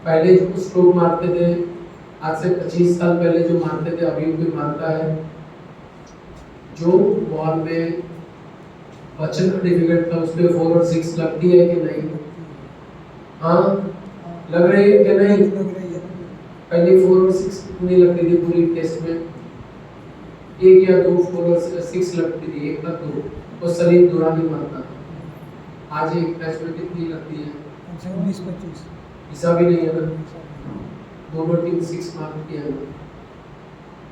पहले जो कुछ लोग मारते थे, आज से 25 साल पहले जो मारते थे, अभी कोई मारता है? जो बॉल में बचना डिफिकल्ट था उसमें 4 और 6 लगती है कि नहीं? हाँ, लग रही है कि नहीं? लग रही है। पहले 4 और 6 कितनी लगती थी पूरी टेस्ट में? 1 या 2 4 और 6 लगती थी, 1 का 2, और शरीर दुरानी मारता था। आज एक टेस्ट में कितनी लगती है? 19-25 हिसाब ही नहीं है ना, दोनों टीम 6 मारती है ना,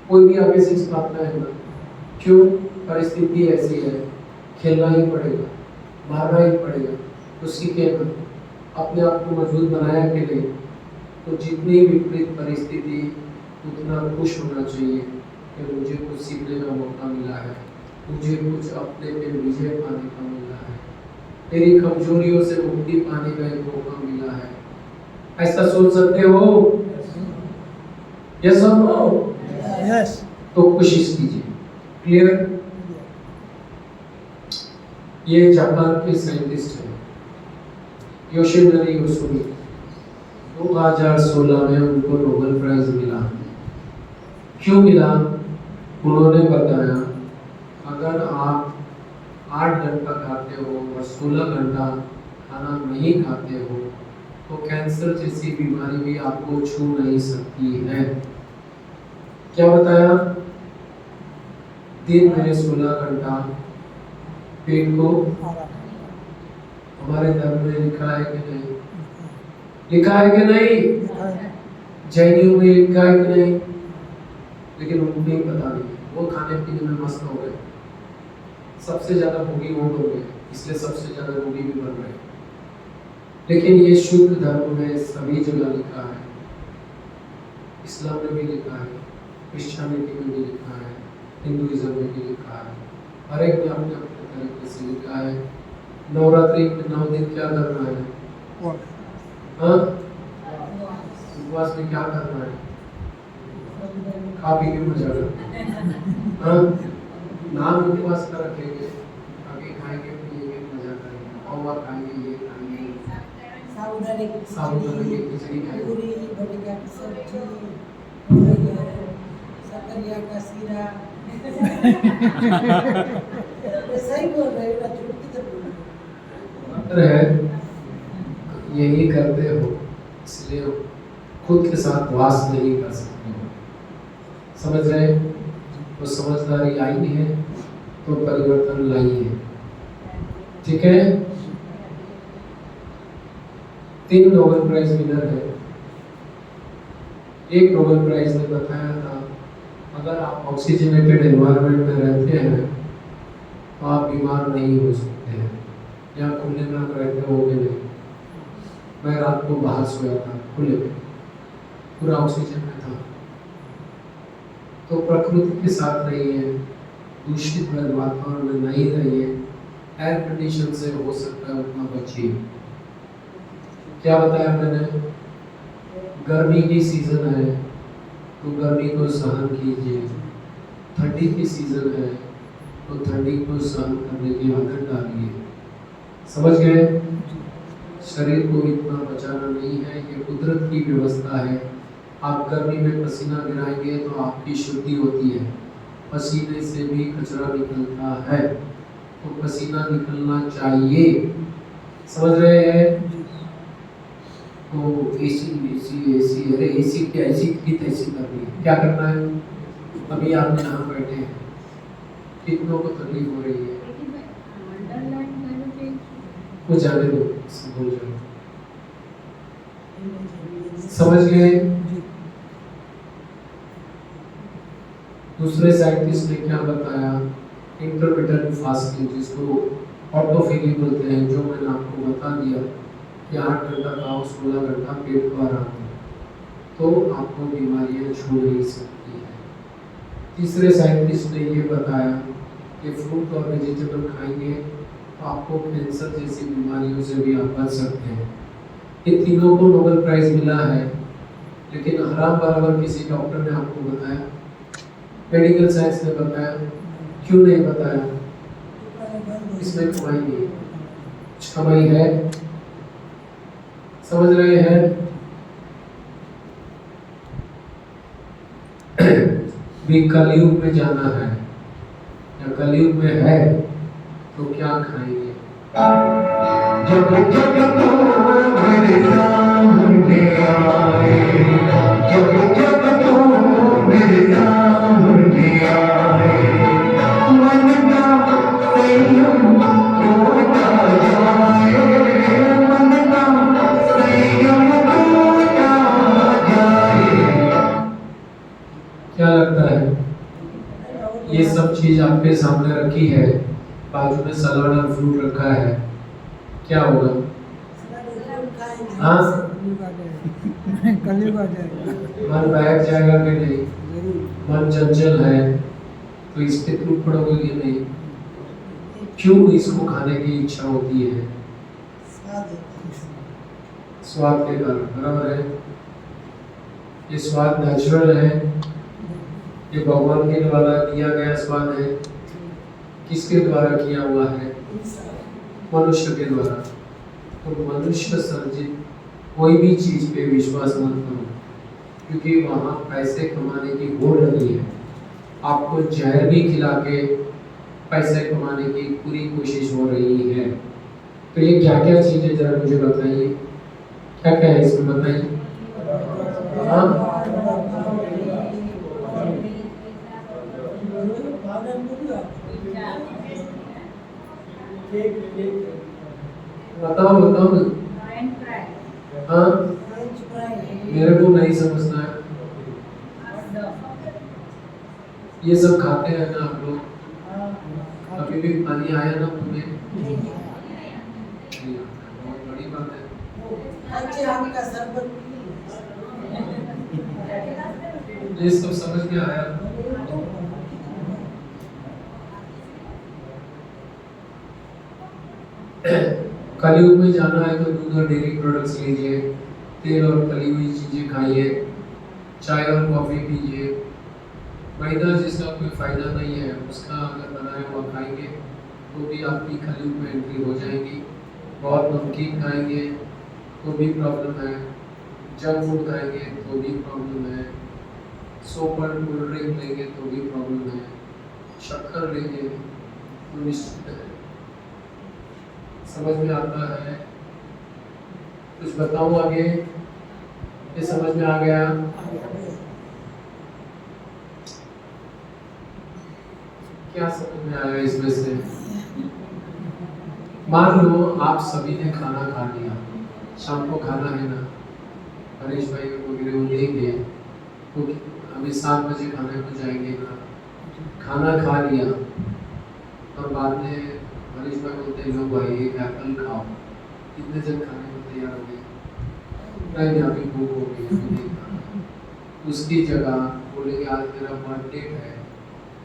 कोई भी आगे 6 मारता है ना। क्यों? परिस्थिति ऐसी है, खेलना ही पड़ेगा, मारना ही पड़ेगा। तो सीखे ना, अपने आप को मजबूत बनाया कि नहीं? तो जितनी विपरीत परिस्थिति उतना खुश होना चाहिए कि मुझे कुछ सीखने का मौका मिला है, मुझे कुछ अपने पे विजय पाने का मिला है, मेरी कमजोरियों से मुक्ति पाने का एक मौका मिला है। ऐसा सोच सकते हो? यस और नो? यस। तो कोशिश कीजिए। क्लियर? ये जापान के साइंटिस्ट हैं, योशिनोरी योसुमी। 2016 में उनको नोबेल प्राइज मिला। क्यों मिला? उन्होंने बताया अगर आप 8 घंटा खाते हो और 16 घंटा खाना नहीं खाते हो तो कैंसर जैसी बीमारी भी आपको छू नहीं सकती है। क्या बताया? दिन में 16 घंटा पेट को, हमारे धर्म में लिखा है कि नहीं? लिखा है कि नहीं? जैनियों में लिखा है कि नहीं? लेकिन उनको नहीं पता नहीं, वो खाने पीने में मस्त हो गए, सबसे ज्यादा भोगी वो बन गए, इसलिए सबसे ज्यादा भोगी भी बन रहे। लेकिन ये शुद्ध धर्म में सभी जगह लिखा है, इस्लाम में भी लिखा है, क्रिश्चियनिटी में भी लिखा है, हिंदुइज्म में भी लिखा है, हर एक में अपने अपने तरीके से लिखा है। नवरात्रि में 9 दिन क्या करना है? हाँ, उपवास में क्या करना है? खा पी के मजा करना। हाँ, नाम उपवास का रखेंगे, आगे खाएंगे पिएंगे मजा करेंगे, और खाएंगे ये खाएंगे, साबूदाने की खिचड़ी खाएंगे, पूरी, बटेका की सब्जी, सकरिया का सीरा। सही बोल रहे हो, झूठ की तो बोल रहे हो। है यही करते हो, इसलिए खुद के साथ वास नहीं कर सकते हो। समझ रहे? तो समझदारी आई है तो परिवर्तन लाइए। ठीक है? 3 नोबेल प्राइज विनर है। एक नोबेल प्राइज ने बताया था अगर आप ऑक्सीजनेटेड एनवायरनमेंट में रहते हैं तो आप बीमार नहीं हो सकते हैं। यहाँ खुले में आप रहते होगे नहीं। मैं रात को बाहर सोया था खुले में, पूरा ऑक्सीजन में था। तो प्रकृति के साथ रहिए, दूषित वातावरण में नहीं रहिए, एयर कंडीशन से हो सकता है उतना बचिए। क्या बताया मैंने? गर्मी की सीजन है तो गर्मी को सहन कीजिए, ठंडी की सीजन है तो ठंडी को सहन करने की आदत डालिए। समझ गए? शरीर को इतना बचाना नहीं है, ये कुदरत की व्यवस्था है। आप गर्मी में पसीना गिराएंगे तो आपकी शुद्धि होती है, पसीने से भी कचरा निकलता है, तो पसीना निकलना चाहिए। समझ रहे हैं? तो एसी एसी एसी, अरे एसी क्या, एसी की तैसी करनी है, क्या करना है? अभी आप यहाँ बैठे हैं, कितनों को तकलीफ हो रही है, वो जाने दो, भूल जाओ। समझ गए? दूसरे साइंटिस्ट ने क्या बताया? इंटरमिटेंट फास्टिंग, जिसको ऑटोफेगी बोलते हैं, जो मैंने आपको बता दिया कि 8 घंटा खाओ, 16 घंटा पेट को आराम दो, तो आपको बीमारियां छू नहीं सकती है। तीसरे साइंटिस्ट ने ये बताया कि फ्रूट और वेजिटेबल खाएंगे तो आपको कैंसर जैसी बीमारियों से भी आप बच सकते हैं। ये तीनों को नोबेल प्राइज मिला है, लेकिन हराम बराबर किसी डॉक्टर ने आपको बताया? मेडिकल साइंस ने बताया? क्यों नहीं बताया? इसमें कमाई नहीं, कुछ कमाई है? समझ रहे हैं? भी कलयुग में जाना है, या कलयुग में है तो क्या खाएंगे? जब जब तू मेरे सामने आए, जब जब तू मेरे सामने आए, मन का संयम टूटा जाए, मन का संयम टूटा जाए। क्या लगता है ये सब चीज आपके सामने रखी है, बाजू में सलाद और फ्रूट रखा है, क्या होगा? हाँ? कलयुग आ जाएगा। मन बैठ जाएगा कि नहीं? मन चंचल है तो इस पे टूट पड़ोगे कि नहीं? क्यों इसको खाने की इच्छा होती है? स्वाद के कारण, बराबर है। ये स्वाद नेचुरल है, ये भगवान के द्वारा दिया गया स्वाद है। किसके द्वारा किया हुआ है? मनुष्य के द्वारा। तो मनुष्य सर्जित कोई भी चीज पे विश्वास मत करो, क्योंकि वहां पैसे कमाने की होड़ लगी है। आपको जहर भी खिला के पैसे कमाने की पूरी कोशिश हो रही है। तो ये क्या क्या चीज है, जरा मुझे बताइए, क्या क्या है इसमें बताइए। हाँ? बताओ बताओ ना। हाँ? मेरे को नहीं समझना है। ये सब खाते हैं ना आप लोग? अभी भी पानी आया ना मुंह में? बहुत बड़ी बात है। अच्छे आम का शरबत ये सब समझ में आया। कलयुग में जाना है तो दूध और डेयरी प्रोडक्ट्स लीजिए, तेल और तली हुई चीजें खाइए, चाय और कॉफी पीजिए। मैदा जिसका कोई फायदा नहीं है उसका अगर बनाया हुआ खाएंगे तो भी आपकी कलयुग में एंट्री हो जाएगी। बहुत नमकीन खाएंगे तो भी प्रॉब्लम है, जंक फूड खाएंगे तो भी प्रॉब्लम है, सोप और कोल्ड ड्रिंक लेंगे तो भी प्रॉब्लम है, शक्कर लेंगे तो निश्चित है। समझ में आता है? कुछ बताऊं आगे? ये समझ में आ गया? क्या समझ में आया इसमें से? मान लो आप सभी ने खाना खा लिया, शाम को खाना है ना, हरीश भाई वगैरह वो देंगे तो अभी 7 बजे खाने को जाएंगे ना, खाना खा लिया और बाद में हरीश भाई बोलते हैं लो भाई एक एप्पल खाओ, कितने जन खाने को तैयार हो गए? नहीं अभी भूख हो गई, अभी नहीं खाना। उसकी जगह बोलेंगे आज मेरा बर्थडे है,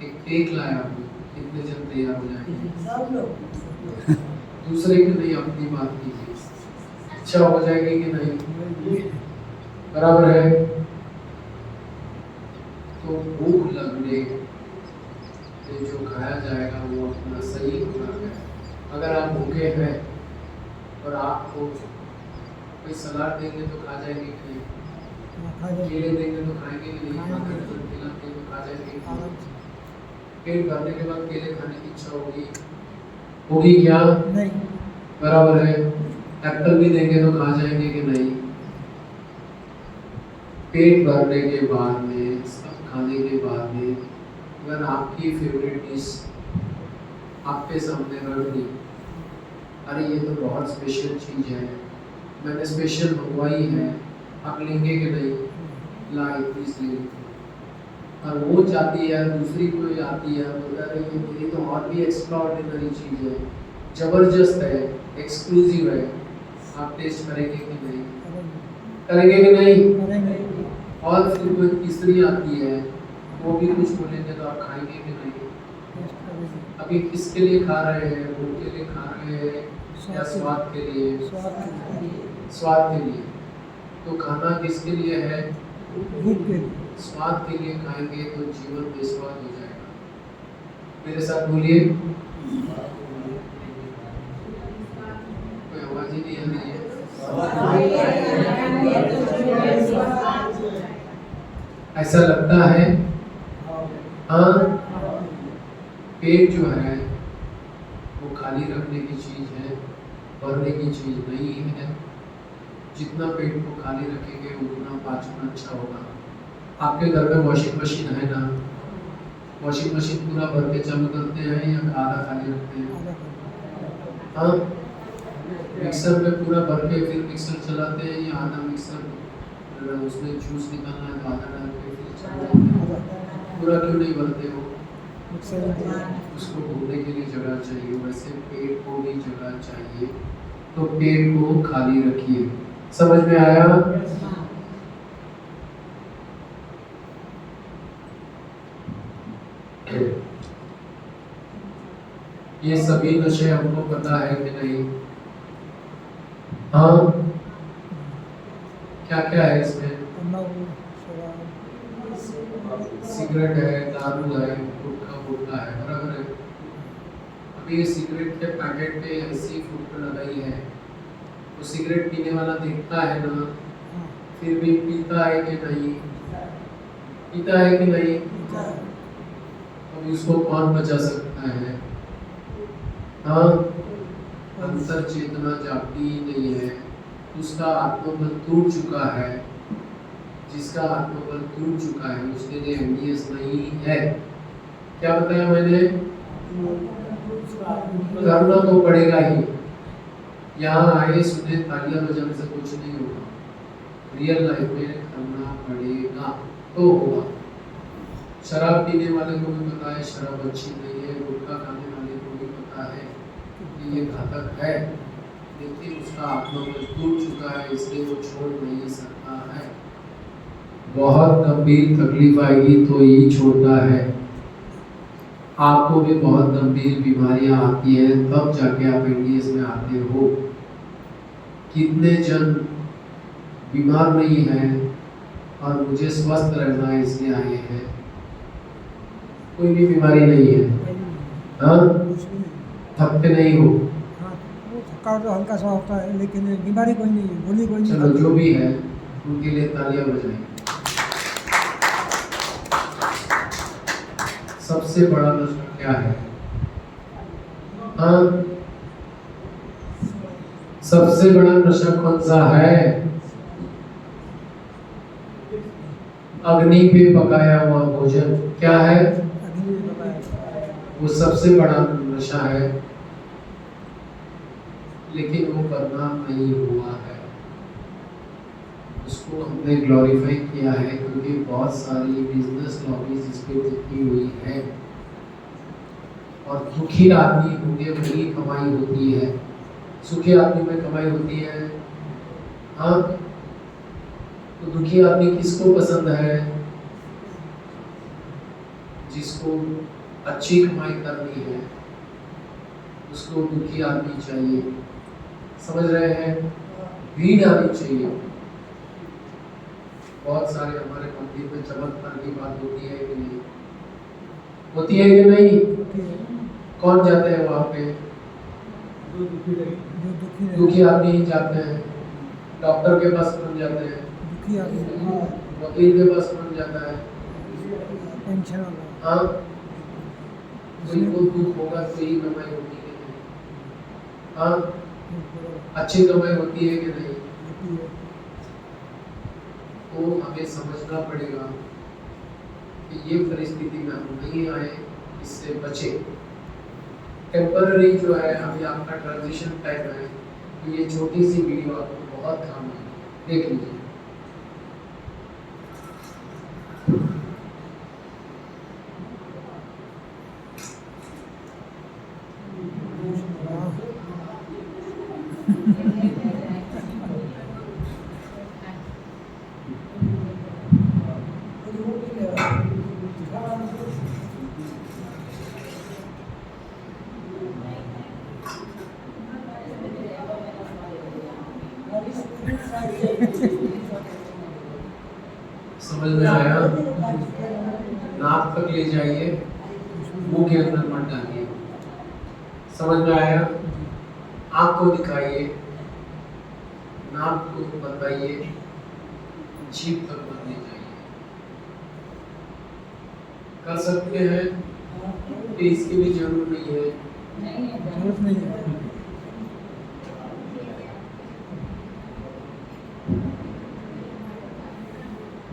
एक केक लाया हूँ, कितने जन तैयार हो जाएंगे? सब लोग। दूसरे की नहीं, अपनी बात कीजिए। इच्छा हो जाएगी कि नहीं? बराबर है। तो भूख लगने पे जो खाया जाएगा वो अपना सही खुराक है। अगर आप भूखे हैं और आपको कोई सलाद देंगे तो खा जाएंगे कि नहीं? केले देंगे तो खाएंगे कि नहीं? केला देंगे तो खा जाएंगे कि नहीं? पेट भरने के बाद केले खाने की इच्छा होगी क्या? नहीं। बराबर है। एप्पल भी देंगे तो खा जाएंगे कि नहीं? पेट भरने के बाद में, सब खाने के बाद में अगर आपकी फेवरेट डिश आपके सामने रख दी, अरे ये तो बहुत स्पेशल चीज़ है, मैंने स्पेशल मंगवाई है, आप लेंगे कि नहीं? ला प्लीज ले। और वो चाहती है, दूसरी कोई आती है, बोलता है ये मेरी तो और भी एक्स्ट्राऑर्डिनरी चीज़ है, ज़बरदस्त है, एक्सक्लूसिव है, आप टेस्ट करेंगे कि नहीं? करेंगे कि नहीं? और फिर कोई तीसरी आती है, वो भी कुछ बोलेंगे तो आप खाएंगे कि नहीं? अभी किसके लिए खा रहे हैं? भूख के लिए खा रहे हैं या स्वाद के लिए? स्वाद के लिए। तो खाना किसके लिए है? स्वाद के लिए खाएंगे तो जीवन बेस्वाद हो जाएगा। मेरे साथ बोलिए। कोई आवाज ही नहीं आ रही है। ऐसा लगता है? हाँ, पेट जो है वो खाली रखने की चीज है भरने की चीज़ नहीं है। जितना पेट को खाली रखेंगे उतना पाचन अच्छा होगा। आपके घर में वॉशिंग मशीन है ना? वॉशिंग मशीन पूरा भर के चालू करते हैं या आधा खाली रखते हैं? हाँ, मिक्सर में पूरा भर के फिर मिक्सर चलाते हैं या आधा मिक्सर उसमें जूस निकालना है तो आधा डाल के फिर चलाते हैं? पूरा क्यों नहीं भरते हो? उसको घूमने के लिए जगह चाहिए, वैसे पेट को भी जगह चाहिए, तो पेट को खाली रखिए। समझ में आया? ये सभी नशे हमको पता है कि नहीं? हाँ, क्या क्या है इसमें? सिगरेट है, दारू है, गुटखा गुटखा है, बराबर है। अभी ये सिगरेट के पैकेट पे ऐसी फोटो लगाई है, तो सिगरेट पीने वाला देखता है ना, फिर भी पीता है कि नहीं? पीता है कि नहीं? अब इसको कौन बचा सकता है? हाँ, अंतर चेतना जागती ही नहीं है, उसका आत्मबल टूट चुका है। जिसका आत्मबल टूट चुका है उसके लिए एमडीएस नहीं है। क्या बताया मैंने? करना तो पड़ेगा ही। यहाँ आए सुने तालियां बजाने से कुछ नहीं होगा। रियल लाइफ में करना पड़ेगा तो होगा। शराब पीने वाले को भी पता है शराब अच्छी नहीं है, गुटखा खाने वाले को भी पता है कि ये घातक है, लेकिन उसका आत्मबल टूट चुका है, इसलिए वो छोड़ नहीं सकता है। बहुत गंभीर तकलीफ आएगी तो ही छोड़ता है। आपको भी बहुत गंभीर बीमारियां आती हैं तब जाके आप एनडीएस में आते हो। कितने जन बीमार नहीं हैं और मुझे स्वस्थ रहना है इसलिए आए हैं। कोई भी बीमारी नहीं है। हाँ, थकते नहीं हो? थकावट तो हल्का सा होता है, लेकिन बीमारी कोई नहीं है, गोली कोई नहीं। चलो, जो भी है उनके लिए तालियां बजाएं। सबसे बड़ा नशा क्या है? हाँ, सबसे बड़ा नशा कौन सा है? अग्नि पे पकाया हुआ भोजन। क्या है? वो सबसे बड़ा नशा है, लेकिन वो करना नहीं हुआ है। उसको हमने ग्लोरीफाई किया है क्योंकि बहुत सारी बिजनेस लॉबीज इस पे टिकी हुई है और दुखी आदमी होंगे वही कमाई होती है। सुखी आदमी में कमाई होती है? हाँ, तो दुखी आदमी किसको पसंद है? जिसको अच्छी कमाई करनी है उसको दुखी आदमी चाहिए। समझ रहे हैं? भीड़ आनी चाहिए। बहुत सारे हमारे मंदिर में चमत्कार की बात होती है कि नहीं? होती है कि नहीं? कौन जाते हैं वहाँ पे? दुखी आदमी ही जाते हैं। डॉक्टर के पास कौन जाते हैं? वकील के पास कौन जाता है? हाँ, जिनको दुख होगा तो ही कमाई होती है। हाँ, अच्छी कमाई होती है कि नहीं? तो हमें समझना पड़ेगा कि ये परिस्थिति में हम नहीं आए, इससे बचे। टेम्पररी जो है अभी आपका ट्रांजिशन टाइम है, ये छोटी सी वीडियो आपको बहुत काम आएगी, देख लीजिए। समझ में आया? नाक तक ले जाइए, मुंह के अंदर मत डालिए। समझ में आया? आँख को दिखाइए, नाक को बताइए, जीभ तक मत ले जाइए। कर सकते हैं कि इसकी भी जरूरत नहीं है? नहीं है, जरूरत नहीं है।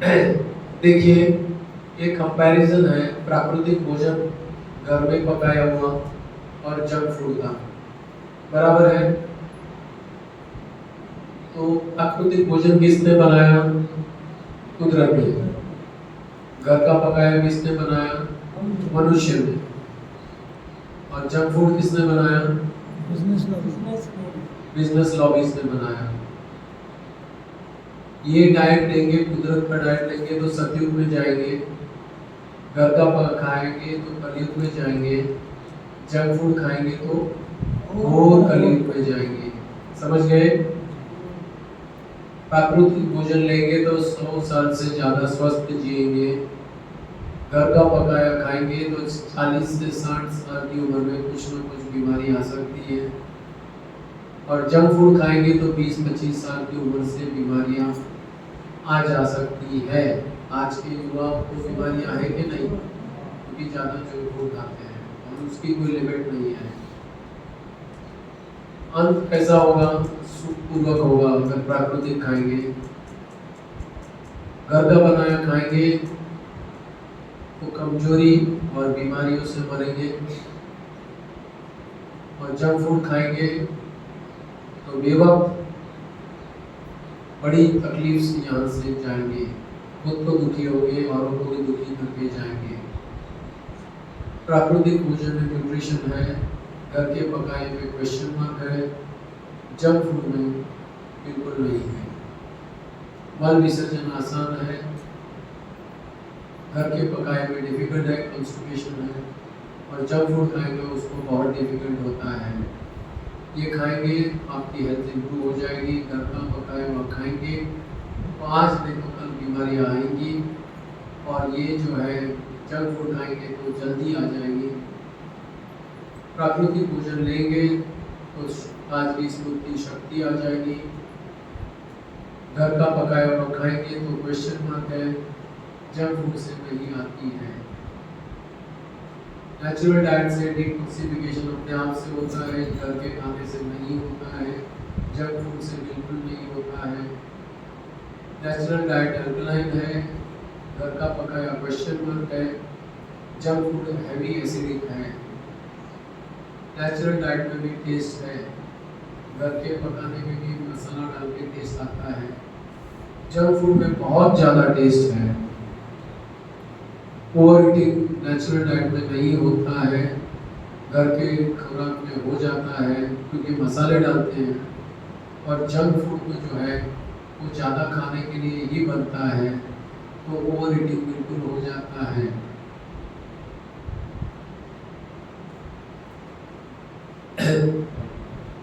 देखिए, एक कंपैरिजन है प्राकृतिक भोजन घर में पकाया हुआ और जंक फूड का, बराबर है। तो प्राकृतिक भोजन किसने बनाया? कुदरत ने। घर का पकाया किसने बनाया? मनुष्य ने। और जंक फूड किसने बनाया? बिजनेस लॉबीज ने बनाया। ये डाइट लेंगे, कुदरत का डाइट लेंगे तो सतयुग में जाएंगे, घर का खाएंगे तो कलयुग में जाएंगे, जंक फूड खाएंगे तो घोर कलयुग में जाएंगे। समझ गए? प्राकृतिक भोजन लेंगे तो 100 साल से ज्यादा स्वस्थ जिएंगे, घर का पकाया खाएंगे तो 40 से 60 साल की उम्र में कुछ न कुछ बीमारी आ सकती है, और जंक फूड खाएंगे तो 20-25 साल की उम्र से बीमारियां आ जा सकती है। आज के युवाओं को बीमारियां है कि नहीं? क्योंकि ज़्यादा जंक फूड खाते हैं और उसकी कोई लिमिट नहीं है। अंत कैसा होगा? सुखपूर्वक होगा अगर प्राकृतिक खाएंगे, घर का बनाया खाएंगे तो कमजोरी और बीमारियों से मरेंगे, और जंक फूड खाएंगे तो बेवक्त बड़ी तकलीफ से यहाँ से जाएंगे, खुद तो दुखी होंगे और को भी दुखी करके जाएंगे। प्राकृतिक भोजन में न्यूट्रिशन है, घर के पकाए में क्वेश्चन मार्क है, जंक फूड में बिल्कुल नहीं है। मल विसर्जन आसान है, घर के पकाए में डिफिकल्ट है, कॉन्स्टिपेशन है, और जंक फूड खाएंगे उसको बहुत डिफिकल्ट होता है। ये खाएंगे आपकी हेल्थ इंप्रूव हो जाएगी, घर का पकाया हुआ खाएंगे तो आज नहीं तो कल बीमारियाँ आएंगी, और ये जो है जंक फूड खाएंगे तो जल्दी आ जाएंगी। प्राकृतिक भोजन लेंगे तो आज की स्मृति शक्ति आ जाएगी, घर का पकाया हुआ खाएंगे तो क्वेश्चन मार्क है, जंक फूड से नहीं आती है। नेचुरल डाइट से डिटॉक्सिफिकेशन अपने आप से होता है, घर के खाने से नहीं होता है, जंक फूड से बिल्कुल नहीं होता है। नेचुरल डाइट अल्कलाइन है, घर का पकाया क्वेश्चन मार्क है, जंक फूड हैवी एसिडिक है। नेचुरल डाइट में भी टेस्ट है, घर के पकाने में भी मसाला डाल के टेस्ट आता है, जंक फूड में बहुत ज़्यादा टेस्ट है। ओवर ईटिंग नेचुरल डाइट में नहीं होता है, घर के खुराक में हो जाता है क्योंकि मसाले डालते हैं, और जंक फूड में जो है वो ज़्यादा खाने के लिए ही बनता है तो ओवर ईटिंग बिल्कुल हो जाता है।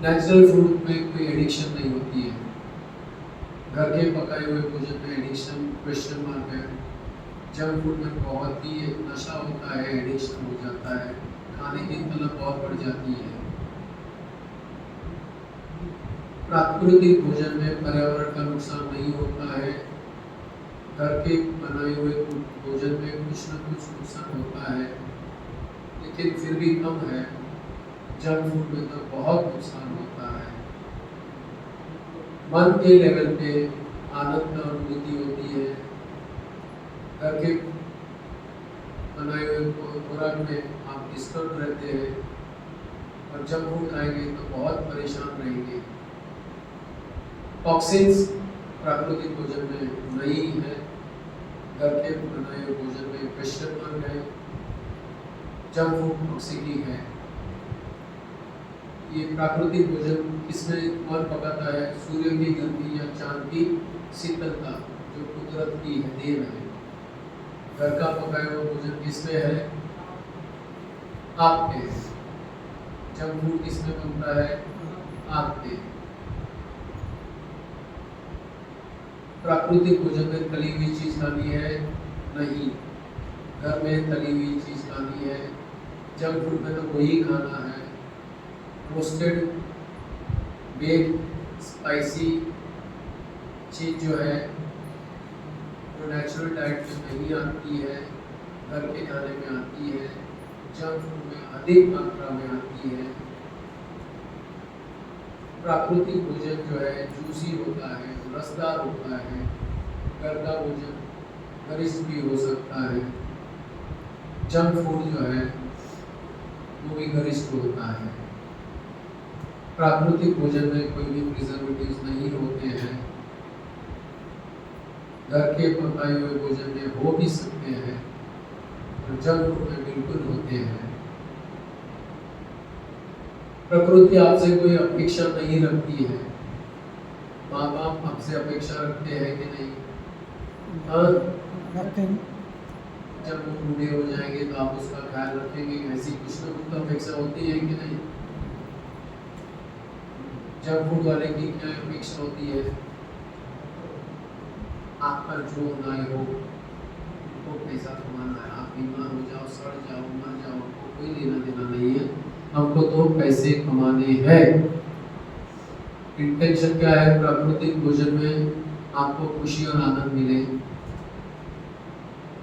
नेचुरल फूड में कोई एडिक्शन नहीं होती है, घर के पकाए हुए भोजन में एडिक्शन क्वेश्चन मार्क है। जंक फूड में बहुत ही नशा होता है, एडिक्शन हो जाता है, खाने की तलब बहुत बढ़ जाती है। प्राकृतिक भोजन में पर्यावरण का नुकसान नहीं होता है, घर के बनाए हुए भोजन में कुछ न कुछ नुकसान होता है, लेकिन फिर भी कम है। जंक फूड में तो बहुत नुकसान होता है। मन के लेवल पे आनंद का अनुभूति होती है, घर के बनाए हुए खुराक में आप डिस्टर्ब रहते हैं, और जंक फूड खाएंगे तो बहुत परेशान रहेंगे। टॉक्सिन्स प्राकृतिक भोजन में नहीं है, घर के बनाए हुए भोजन में क्वेश्चन मार्क है, जंक फूड टॉक्सिक ही है। ये प्राकृतिक भोजन किसमें कौन पकाता है? सूर्य की गर्मी या चांद की शीतलता जो कुदरत की देन है। घर का पकाया हुआ भोजन किसमें है? आग पे। जंक फूड किसमें बनता है? आग पे। प्राकृतिक भोजन में तली हुई चीज खानी है? नहीं, घर में तली हुई चीज खानी है। जंक फूड में तो वही खाना है, रोस्टेड बेक स्पाइसी चीज जो है वो नेचुरल डाइट में नहीं आती है, घर के खाने में आती है, जंक फूड में अधिक मात्रा में आती है। प्राकृतिक भोजन जो है जूसी होता है, रसदार होता है, घर का भोजन गरिष्ठ भी हो सकता है। जंक फूड जो है वो भी गरिष्ठ होता है। प्राकृतिक भोजन में कोई भी प्रिजर्वेटिव्स नहीं होते हैं। घर के पकाए हुए भोजन में हो भी सकते हैं, और जंक फूड में बिल्कुल होते हैं। प्रकृति आपसे कोई अपेक्षा नहीं रखती है। माँ बाप आपसे अपेक्षा रखते हैं कि नहीं? हाँ, रखते हैं। जब वो बूढ़े हो जाएंगे तो आप उसका ख्याल रखेंगे, ऐसी कुछ ना कुछ तो अपेक्षा होती है कि नहीं? जंक फूड वाले की क्या अपेक्षा होती है? आपका जो होना है हो, वो पैसा कमाना है। आप बीमार हो जाओ, सड़ जाओ, मर जाओ, आपको कोई लेना देना नहीं है। हमको तो पैसे कमाने हैं। इंटेंशन क्या है? प्राकृतिक भोजन में आपको खुशी और आनंद मिले।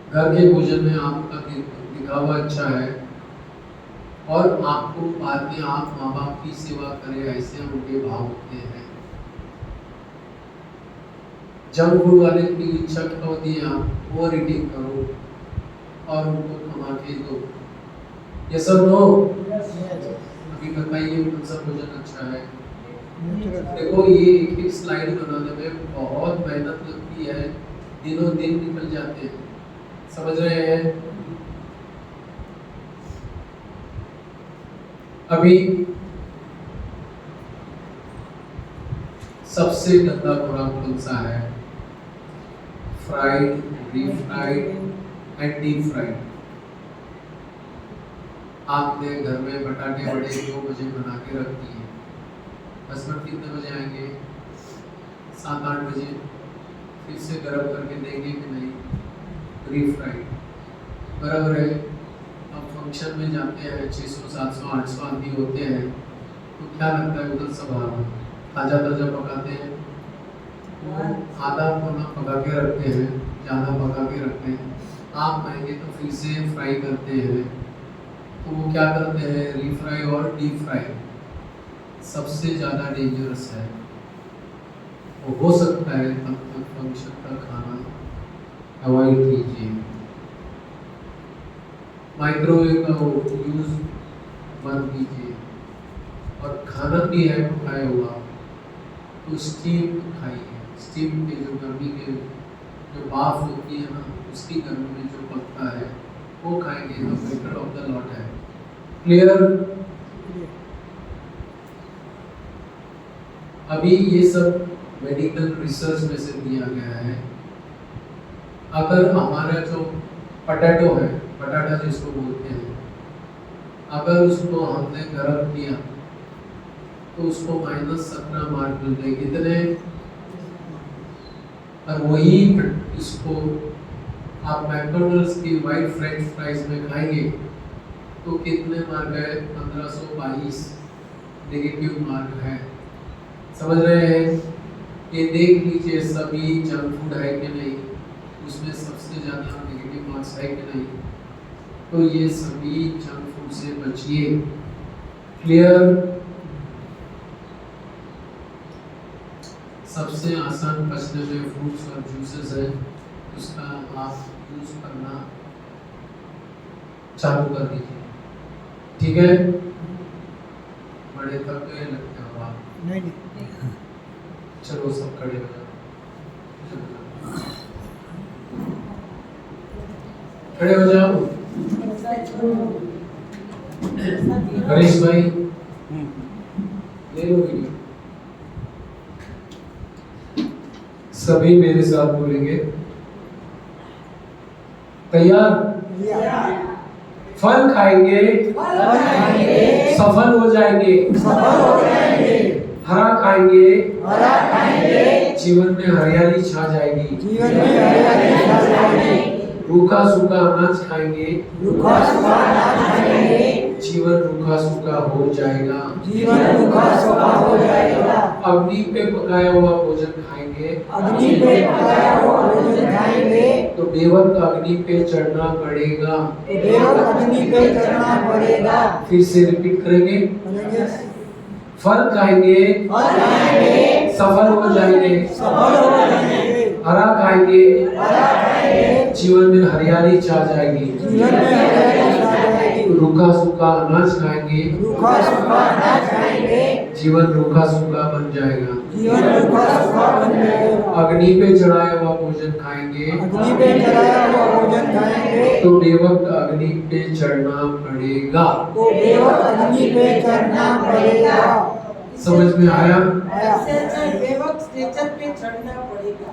घर के भोजन में आपका दिखावा अच्छा है, और आपको बाद में आप माँ बाप की सेवा करें, ऐसे उनके भाव होते हैं। जंक फूड वाले की इच्छा क्या होती है? आप ओवर ईटिंग करो और उनको कमा के दो। ये सब नो, अभी बताइए कौन सा भोजन अच्छा है? देखो, ये एक स्लाइड बनाने में बहुत मेहनत लगती है, दिनों दिन निकल जाते हैं। समझ रहे हैं? अभी सबसे गंदा खुराक कौन सा है? Fried, deep fried and deep fried. आपने घर में बटाटे बड़े 2 बजे बना के रख दिए, हस्बैंड कितने बजे आएंगे? 7-8 बजे। फिर से गर्म करके देंगे कि नहीं? डीप फ्राइड, बराबर है। अब फंक्शन में जाते हैं, 600, 700, 800 आदमी होते हैं, तो क्या लगता है उधर सब ताजा ताजा पकाते हैं, आधा पौना पका के रखते हैं, ज़्यादा पका के रखते हैं। आप आएंगे तो फिर से फ्राई करते हैं। तो वो क्या करते हैं? रीफ्राई और डीप फ्राई सबसे ज़्यादा डेंजरस है। वो हो सकता है तब तक फंक्शन का खाना अवॉइड कीजिए। माइक्रोवेव का यूज़ बंद कीजिए, और खाना भी है पकाया हुआ तो स्टीम खाइए। स्टीम के जो गर्मी के जो भाप होती है ना, उसकी गर्मी में जो पकता है वो खाएंगे तो बेटर ऑफ द लॉट है। क्लियर? अभी ये सब मेडिकल रिसर्च में से दिया गया है। अगर हमारा जो पटेटो है, पटाटा जिसको बोलते हैं, अगर उसको हमने गर्म किया तो उसको -17 मार्क मिलते। कितने? और वही इसको आप मैकडॉनल्ड्स की वाइट फ्रेंच फ्राइज में खाएंगे तो कितने मार्क है? 1522 नेगेटिव मार्क है। समझ रहे हैं? ये देख लीजिए सभी जंक फूड है कि नहीं, उसमें सबसे ज़्यादा नेगेटिव मार्क्स है कि नहीं। तो ये सभी जंक फूड से बचिए। क्लियर? सबसे आसान बचने में फ्रूट्स और जूसेस है, उसका आप यूज करना चालू कर दीजिए। ठीक है? बड़े थक गए लगते हो आप? नहीं। चलो सब खड़े हो जाओ, खड़े हो जाओ। हरीश भाई ले लो वीडियो। सभी मेरे साथ बोलेंगे, तैयार? फल खाएंगे, सफल हो जाएंगे, हरा खाएंगे, जीवन में हरियाली छा जाएगी, रूखा सूखा अनाज खाएंगे, जीवन रूखा सूखा हो जाएगा, अग्नि पे पकाया हुआ भोजन खाएंगे, तो बेवक अग्नि पे चढ़ना पड़ेगा। फिर से रिपीट करेंगे, फल खाएंगे, सफल हो जाएंगे, हरा खाएंगे जीवन में हरियाली छा जाएगी। रूखा सूखा अनाज खाएंगे जीवन रूखा सूखा बन जाएगा। अग्नि पे चढ़ाया हुआ भोजन खाएंगे तो बेवक्त अग्नि पे चढ़ना पड़ेगा। समझ में आया? बेवक्त स्टेचर पे चढ़ना पड़ेगा।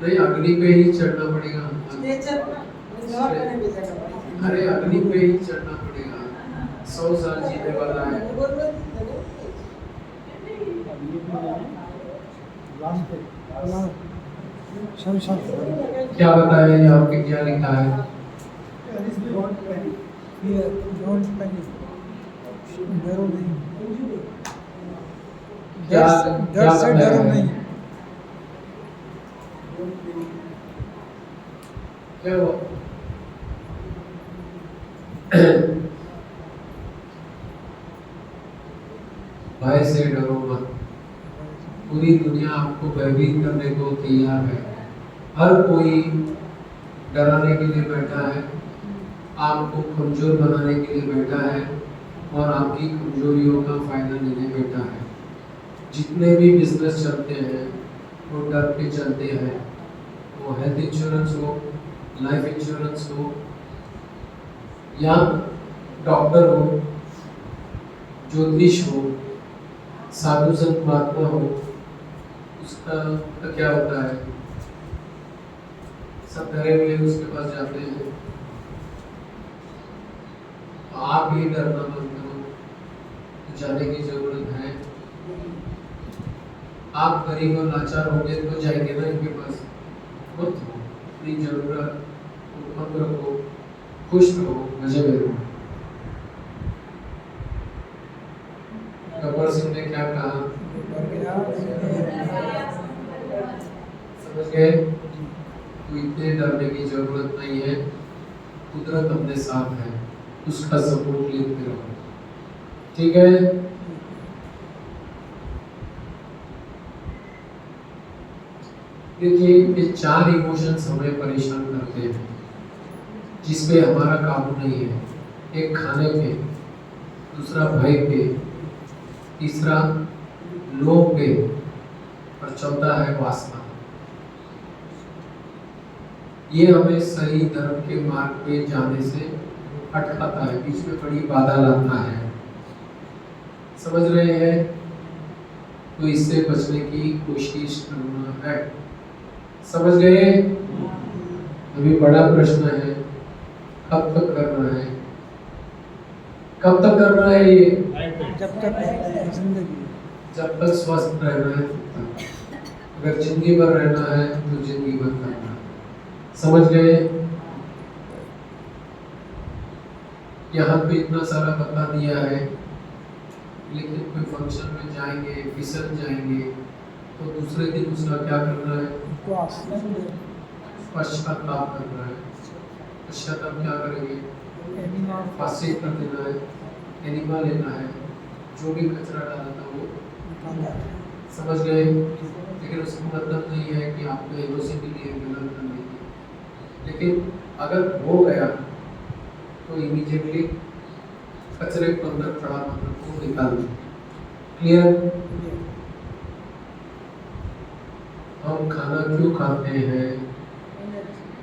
नहीं, अग्नि पे ही चढ़ना पड़ेगा। स्टेचर करने भी जाना पड़ेगा। अरे अग्नि पे ही चढ़ना पड़ेगा। 100 साल जीने वाला है। क्या बताया यहाँ पे, क्या लिखा है? क्या क्या बताया है? क्या हुआ? भय से डरो मत। पूरी दुनिया आपको भयभीत करने को तैयार है। हर कोई डराने के लिए बैठा है, आपको कमजोर बनाने के लिए बैठा है और आपकी कमजोरियों का फायदा लेने बैठा है। जितने भी बिजनेस चलते हैं वो डर के चलते हैं। वो हेल्थ इंश्योरेंस हो, लाइफ इंश्योरेंस हो या डॉक्टर हो, ज्योतिष हो, साधु संत महात्मा हो, उसका क्या होता है? सब डरे हुए उसके पास जाते हैं। तो आप ही डरना बंद करो, जाने की जरूरत है। आप गरीब और लाचार होंगे तो जाएंगे ना इनके पास। मत अपनी जरूरत मत रखो, खुश रहो, मजे में रहो। गब्बर सिंह ने क्या कहा? समझ गए? तो इतने डरने की जरूरत नहीं है। कुदरत अपने साथ है, उसका सपोर्ट लेते रहो। ठीक है? देखिए, ये 4 इमोशंस हमें परेशान करते हैं जिसपे हमारा काबू नहीं है। एक खाने पे, दूसरा भय पे, तीसरा लोभ पे और चौथा है वासना। ये हमें सही धर्म के मार्ग पे जाने से अटकाता है, बीच में बड़ी बाधा लाता है। समझ रहे हैं? तो इससे बचने की कोशिश करना है। समझ गए? अभी बड़ा प्रश्न है, कब तक करना है? कब तक करना है ये? जब तक स्वस्थ रहना है तब तक। अगर जिंदगी भर रहना है तो जिंदगी भर करना है। समझ गए? यहाँ पे इतना सारा बता दिया है, लेकिन कोई फंक्शन में जाएंगे, फिसल जाएंगे तो दूसरे दिन उसका क्या करना है? पश्चाताप करना है। पश्चाताप क्या करेंगे? फांसी कर देना है, एनिमा लेना है, जो भी कचरा डाला था वो। समझ गए? लेकिन उसका मतलब नहीं है कि आपने एनओसी के लिए गलत कर ली। लेकिन अगर हो गया तो इमीडिएटली कचरे को अंदर पड़ा मतलब को निकाल दो। क्लियर? हम खाना क्यों खाते हैं?